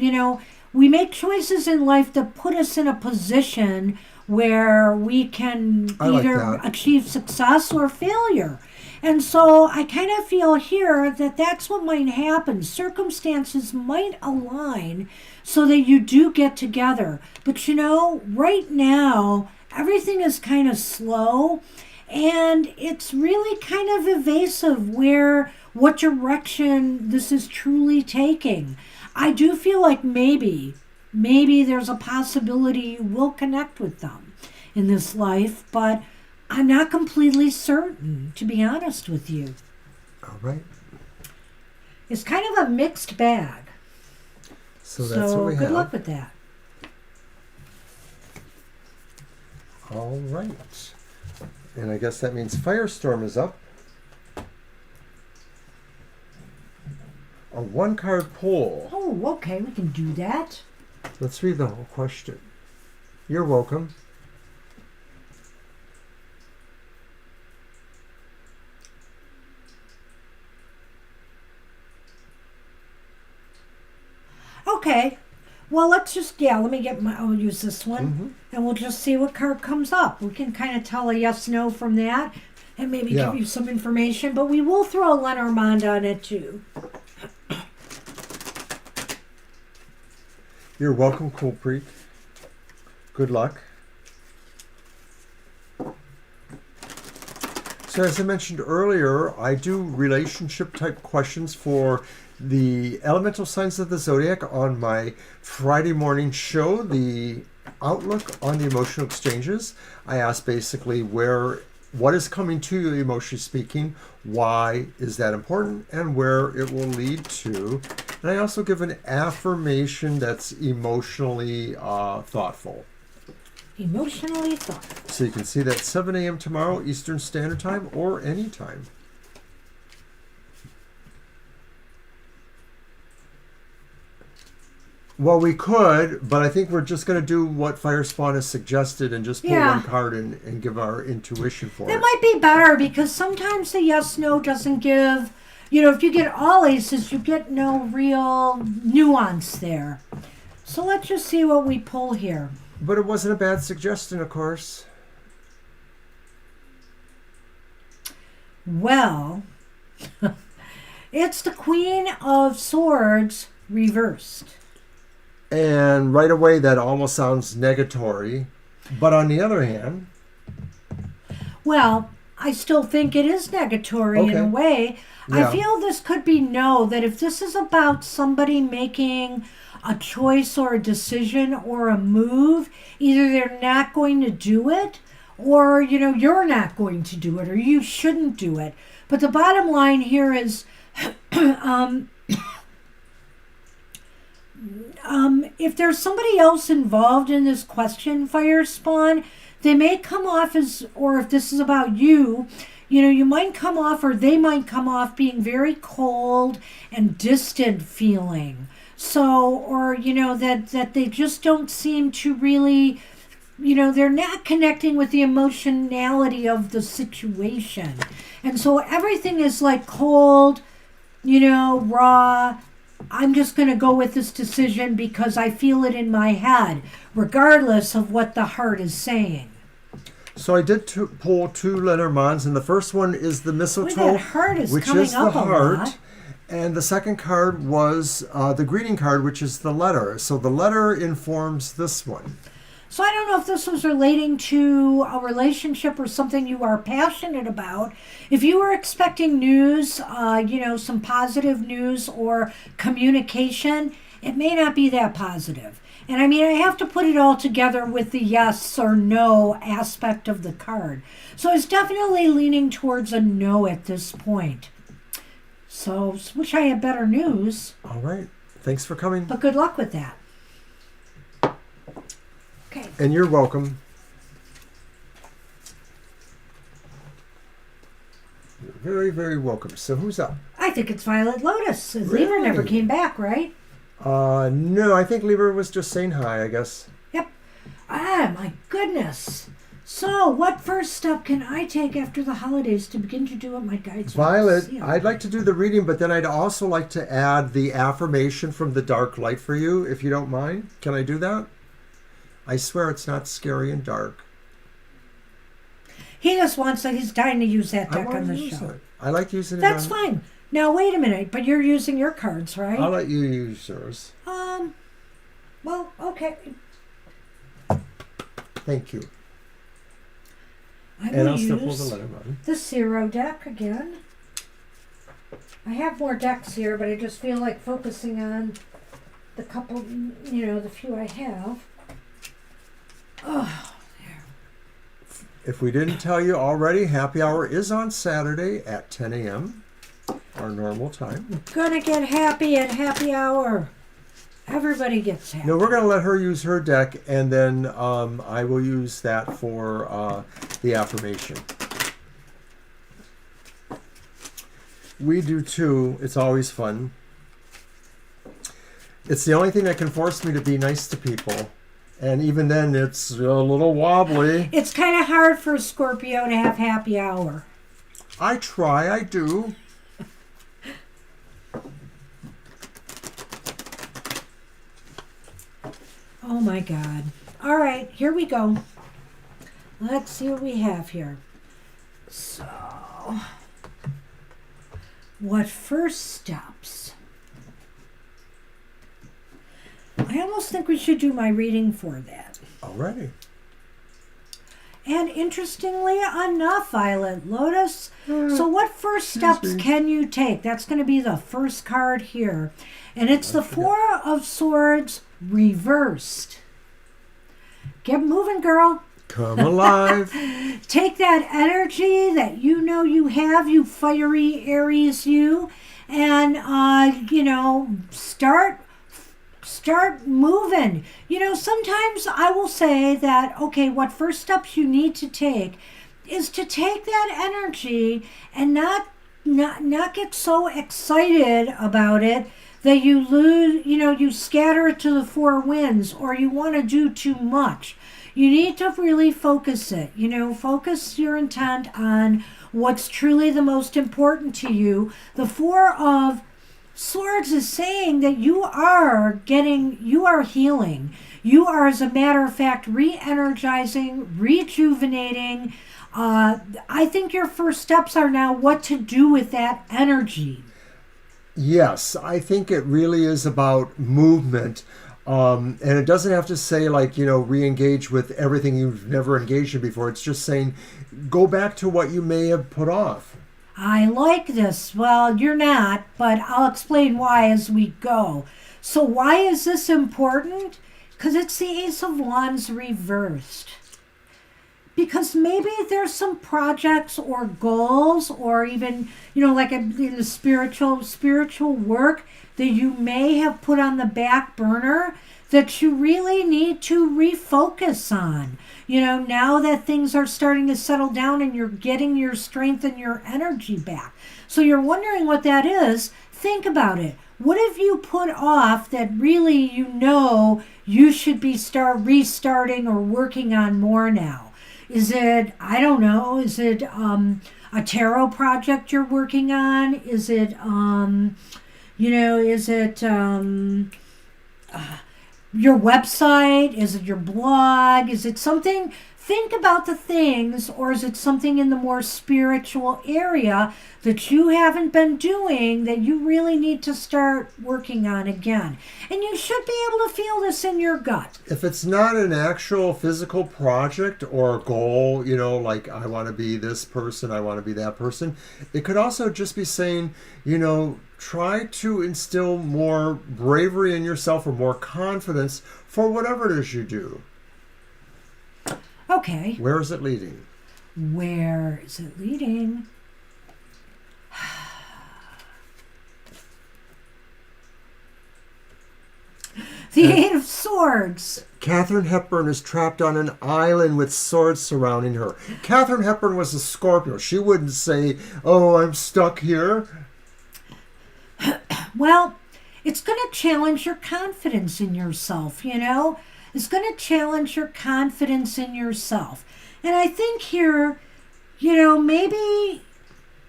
We make choices in life that put us in a position where we can either achieve success or failure. And so I kind of feel here that that's what might happen. Circumstances might align so that you do get together. But right now, everything is kind of slow, and it's really kind of evasive what direction this is truly taking. I do feel like maybe there's a possibility you will connect with them in this life, but I'm not completely certain, to be honest with you. All right. It's kind of a mixed bag. So that's what we have. Good luck with that. All right. And I guess that means Firestorm is up. A one-card pull. Oh, okay. We can do that. Let's read the whole question. You're welcome. Okay. Well, let me I'll use this one, and we'll just see what card comes up. We can kind of tell a yes, no from that, and maybe give you some information, but we will throw a Lenormand on it too. You're welcome, Kulpreet. Good luck. So as I mentioned earlier, I do relationship type questions for the elemental signs of the zodiac on my Friday morning show, the outlook on the emotional exchanges. I ask basically what is coming to you emotionally speaking, why is that important, and where it will lead to. And I also give an affirmation that's emotionally thoughtful. Emotionally thoughtful. So you can see that 7 a.m. tomorrow Eastern Standard Time or any time. Well, we could, but I think we're just going to do what Firespawn has suggested and just pull one card and give our intuition for it. That might be better because sometimes the yes-no doesn't give, if you get all aces, you get no real nuance there. So let's just see what we pull here. But it wasn't a bad suggestion, of course. Well, it's the Queen of Swords reversed. And right away, that almost sounds negatory. But on the other hand... Well, I still think it is negatory in a way. Yeah. I feel this could be that if this is about somebody making a choice or a decision or a move, either they're not going to do it or, you're not going to do it or you shouldn't do it. But the bottom line here is... if there's somebody else involved in this question, Firespawn, they may come off as, or if this is about you, you might come off or they might come off being very cold and distant feeling. So, or, that they just don't seem to really, they're not connecting with the emotionality of the situation. And so everything is like cold, raw. I'm just going to go with this decision because I feel it in my head, regardless of what the heart is saying. So I did pull two Lenormands, and the first one is the mistletoe, which is the heart. And the second card was the greeting card, which is the letter. So the letter informs this one. So I don't know if this was relating to a relationship or something you are passionate about. If you were expecting news, some positive news or communication, it may not be that positive. And I mean, I have to put it all together with the yes or no aspect of the card. So it's definitely leaning towards a no at this point. So, wish I had better news. All right. Thanks for coming. But good luck with that. Okay. And you're welcome. You're very, very welcome. So who's up? I think it's Violet Lotus. Really? Libra never came back, right? No, I think Libra was just saying hi, I guess. Yep. Ah, my goodness. So, what first step can I take after the holidays to begin to do what my guides want Violet, to see? I'd like to do the reading, but then I'd also like to add the affirmation from the dark light for you, if you don't mind. Can I do that? I swear it's not scary and dark. He just wants that. He's dying to use that I deck want on to the use show. it. I like using it. That's fine. Now, wait a minute. But you're using your cards, right? I'll let you use yours. Well, okay. Thank you. I And will I'll still pull the use letter button. the Zero deck again. I have more decks here, but I just feel like focusing on the couple, the few I have. Oh, If we didn't tell you already, happy hour is on Saturday at 10 a.m., our normal time. gonna get happy at happy hour. Everybody gets happy. No, we're going to let her use her deck, and then I will use that for the affirmation. We do too. It's always fun. It's the only thing that can force me to be nice to people. And even then, it's a little wobbly. It's kind of hard for a Scorpio to have happy hour. I try, I do. Oh my God. All right, here we go. Let's see what we have here. So, what first steps? I almost think we should do my reading for that. Alrighty. And interestingly enough, Violet Lotus, so what first steps can you take? That's going to be the first card here. And it's the Four of Swords reversed. Get moving, girl. Come alive. Take that energy that you have, you fiery Aries you, and, start moving. Sometimes I will say that, okay, what first steps you need to take is to take that energy and not get so excited about it that you lose, you scatter it to the four winds, or you want to do too much. You need to really focus it, focus your intent on what's truly the most important to you. The Four of Swords is saying that you are healing. You are, as a matter of fact, re-energizing, rejuvenating. I think your first steps are now what to do with that energy. Yes, I think it really is about movement. And it doesn't have to say re-engage with everything you've never engaged in before. It's just saying go back to what you may have put off. I like this. Well, you're not, but I'll explain why as we go. So why is this important? Because it's the Ace of Wands reversed. Because maybe there's some projects or goals or even, like in the spiritual work that you may have put on the back burner that you really need to refocus on. Now that things are starting to settle down and you're getting your strength and your energy back. So you're wondering what that is. Think about it. What have you put off that really you should be restarting or working on more now? Is it, I don't know, is it a tarot project you're working on? Is it, your website? Is it your blog? Is it something? Think about the things, or is it something in the more spiritual area that you haven't been doing that you really need to start working on again? And you should be able to feel this in your gut. If it's not an actual physical project or goal, like I want to be this person, I want to be that person, it could also just be saying, try to instill more bravery in yourself or more confidence for whatever it is you do. Okay. Where is it leading? Where is it leading? The Eight of Swords. Katharine Hepburn is trapped on an island with swords surrounding her. Katharine Hepburn was a Scorpio. She wouldn't say, "Oh, I'm stuck here." Well, it's going to challenge your confidence in yourself, you know? It's going to challenge your confidence in yourself. And I think here, you know, maybe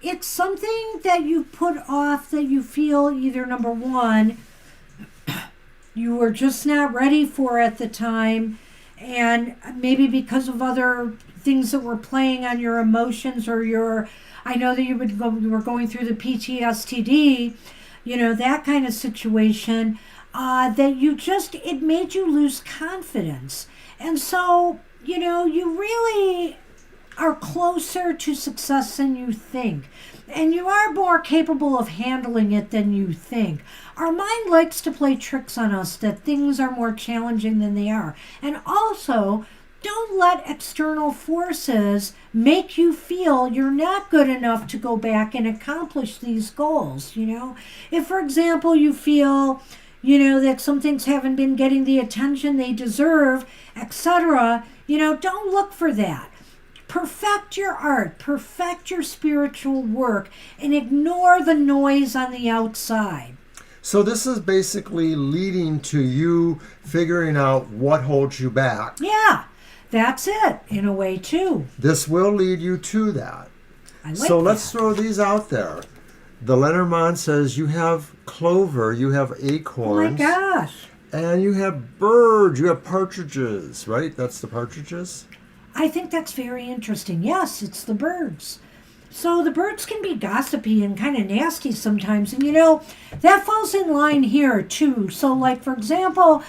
it's something that you put off that you feel either, number one, you were just not ready for at the time, and maybe because of other things that were playing on your emotions or your, I know that you were going through the PTSD, you know, that kind of situation, that it made you lose confidence. And so, you know, you really are closer to success than you think. And you are more capable of handling it than you think. Our mind likes to play tricks on us that things are more challenging than they are. And also, don't let external forces make you feel you're not good enough to go back and accomplish these goals, you know? If, for example, you feel, you know, that some things haven't been getting the attention they deserve, etc., you know, don't look for that. Perfect your art, perfect your spiritual work, and ignore the noise on the outside. So this is basically leading to you figuring out what holds you back. Yeah, that's it, in a way, too. This will lead you to that. I like So that. let's throw these out there. The Lenormand says you have clover, you have Oh my acorns, gosh. and you have birds, you have partridges, right? That's the partridges? I think that's very interesting. Yes, it's the birds. So the birds can be gossipy and kind of nasty sometimes. And, you know, that falls in line here, too. So, like, for example,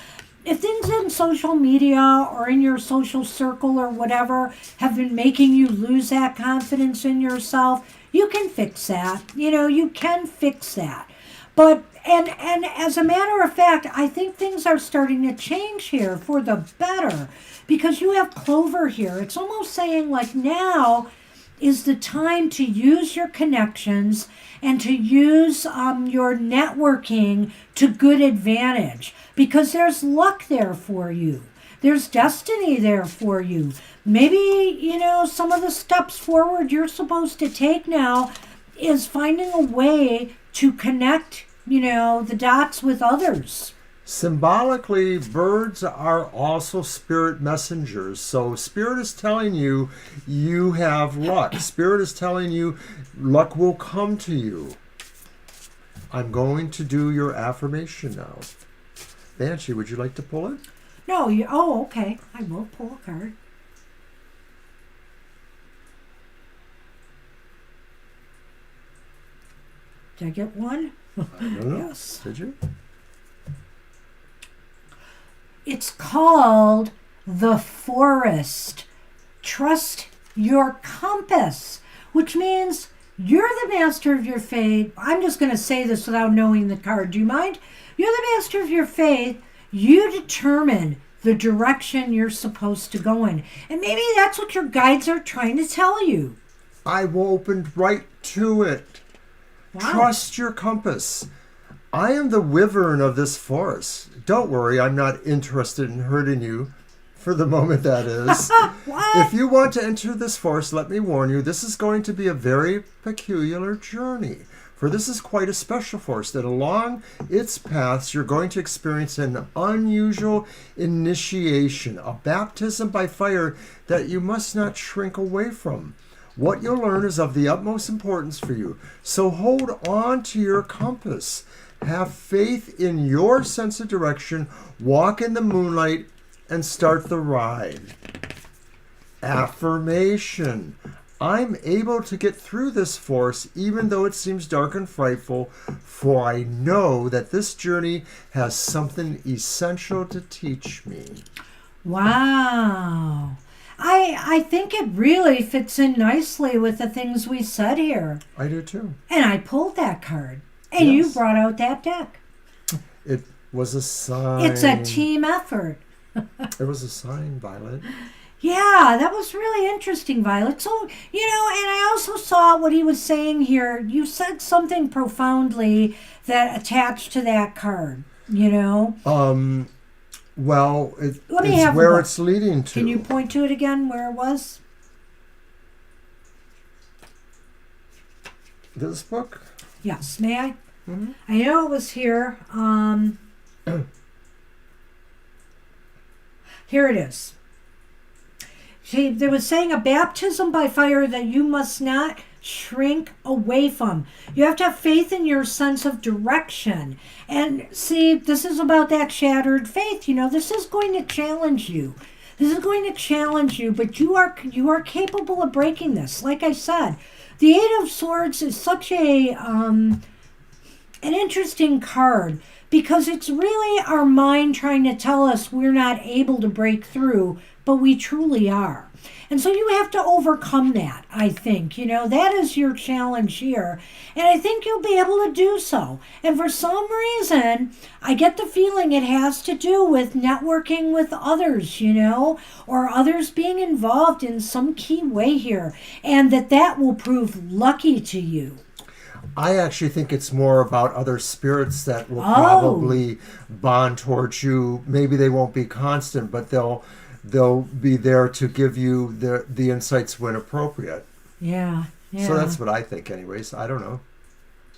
if things in social media or in your social circle or whatever have been making you lose that confidence in yourself, you can fix that. You know, you can fix that. But, and as a matter of fact, I think things are starting to change here for the better because you have clover here. It's almost saying like now is the time to use your connections and to use your networking to good advantage because there's luck there for you. There's destiny there for you. Maybe, you know, some of the steps forward you're supposed to take now is finding a way to connect, you know, the dots with others. Symbolically, birds are also spirit messengers. So spirit is telling you you have luck. Spirit is telling you luck will come to you. I'm going to do your affirmation now. Banshee, would you like to pull it? No, okay. I will pull a card. Did I get one? I don't know. Yes. Did you? It's called the forest. Trust your compass, which means you're the master of your fate. I'm just going to say this without knowing the card. Do you mind? You're the master of your fate. You determine the direction you're supposed to go in. And maybe that's what your guides are trying to tell you. I opened right to it. Wow. Trust your compass. I am the wyvern of this forest. Don't worry, I'm not interested in hurting you. For the moment, that is. What? If you want to enter this forest, let me warn you, this is going to be a very peculiar journey. For this is quite a special forest, that along its paths, you're going to experience an unusual initiation, a baptism by fire that you must not shrink away from. What you'll learn is of the utmost importance for you. So hold on to your compass. Have faith in your sense of direction. Walk in the moonlight and start the ride. Affirmation. I'm able to get through this forest even though it seems dark and frightful, for I know that this journey has something essential to teach me. Wow. I think it really fits in nicely with the things we said here. I do too. And I pulled that card. And you Yes. brought out that deck. It was a sign. It's a team effort. It was a sign, Violet. Yeah, that was really interesting, Violet. So, and I also saw what he was saying here. You said something profoundly that attached to that card, Well, Let me it's have the where book. it's leading to. Can you point to it again where it was? This book? Yes, may I? Mm-hmm. I know it was here. Here it is. They was saying a baptism by fire that you must not shrink away from. You have to have faith in your sense of direction. And see, this is about that shattered faith. This is going to challenge you. This is going to challenge you, but you are capable of breaking this. Like I said, the Eight of Swords is such an interesting card because it's really our mind trying to tell us we're not able to break through, but we truly are. And so you have to overcome that, I think. That is your challenge here. And I think you'll be able to do so. And for some reason, I get the feeling it has to do with networking with others, or others being involved in some key way here. And that will prove lucky to you. I actually think it's more about other spirits that will probably bond towards you. Maybe they won't be constant, but they'll be there to give you the insights when appropriate. Yeah. So that's what I think anyways. I don't know.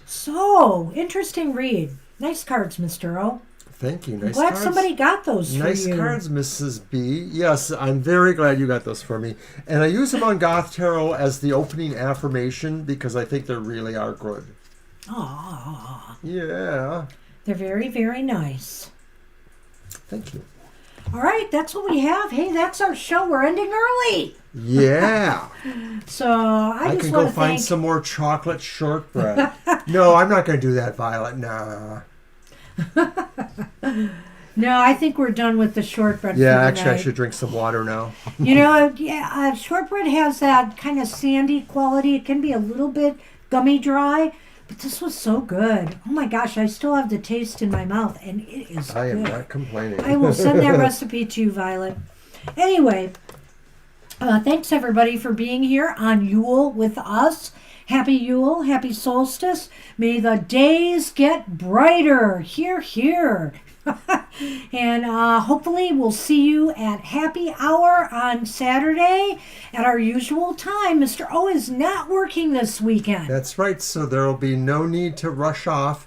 So, interesting read. Nice cards, Mr. O. Thank you. Nice Glad cards. somebody got those for Nice you. cards, Mrs. B. Yes, I'm very glad you got those for me. And I use them on Goth Tarot as the opening affirmation because I think they really are good. Aww. Yeah. They're very, very nice. Thank you. All right, that's what we have. Hey, that's our show. We're ending early. Yeah. So I just can want go to find thank... some more chocolate shortbread. No, I'm not going to do that, Violet. Nah. No, I think we're done with the shortbread Yeah, for the actually, I night. should drink some water now. Shortbread has that kind of sandy quality. It can be a little bit gummy dry, but this was so good. Oh my gosh, I still have the taste in my mouth, and it is I am good. not complaining. I will send that recipe to you, Violet. Anyway, thanks everybody for being here on Yule with us. Happy Yule, happy solstice. May the days get brighter. Hear, hear. And hopefully we'll see you at happy hour on Saturday at our usual time. Mr. O is not working this weekend. That's right, so there will be no need to rush off,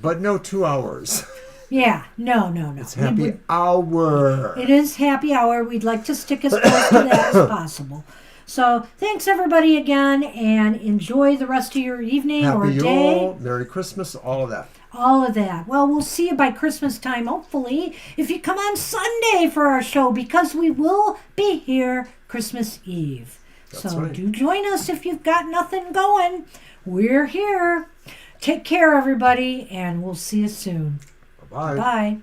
but no 2 hours. Yeah, no. It's happy hour. It is happy hour. We'd like to stick as close to that as possible. So thanks everybody again, and enjoy the rest of your evening or Happy day. Yule, Merry Christmas, all of that. All of that. Well, we'll see you by Christmas time, hopefully, if you come on Sunday for our show, because we will be here Christmas Eve. That's So right. do join us if you've got nothing going. We're here. Take care, everybody, and we'll see you soon. Bye-bye. Bye.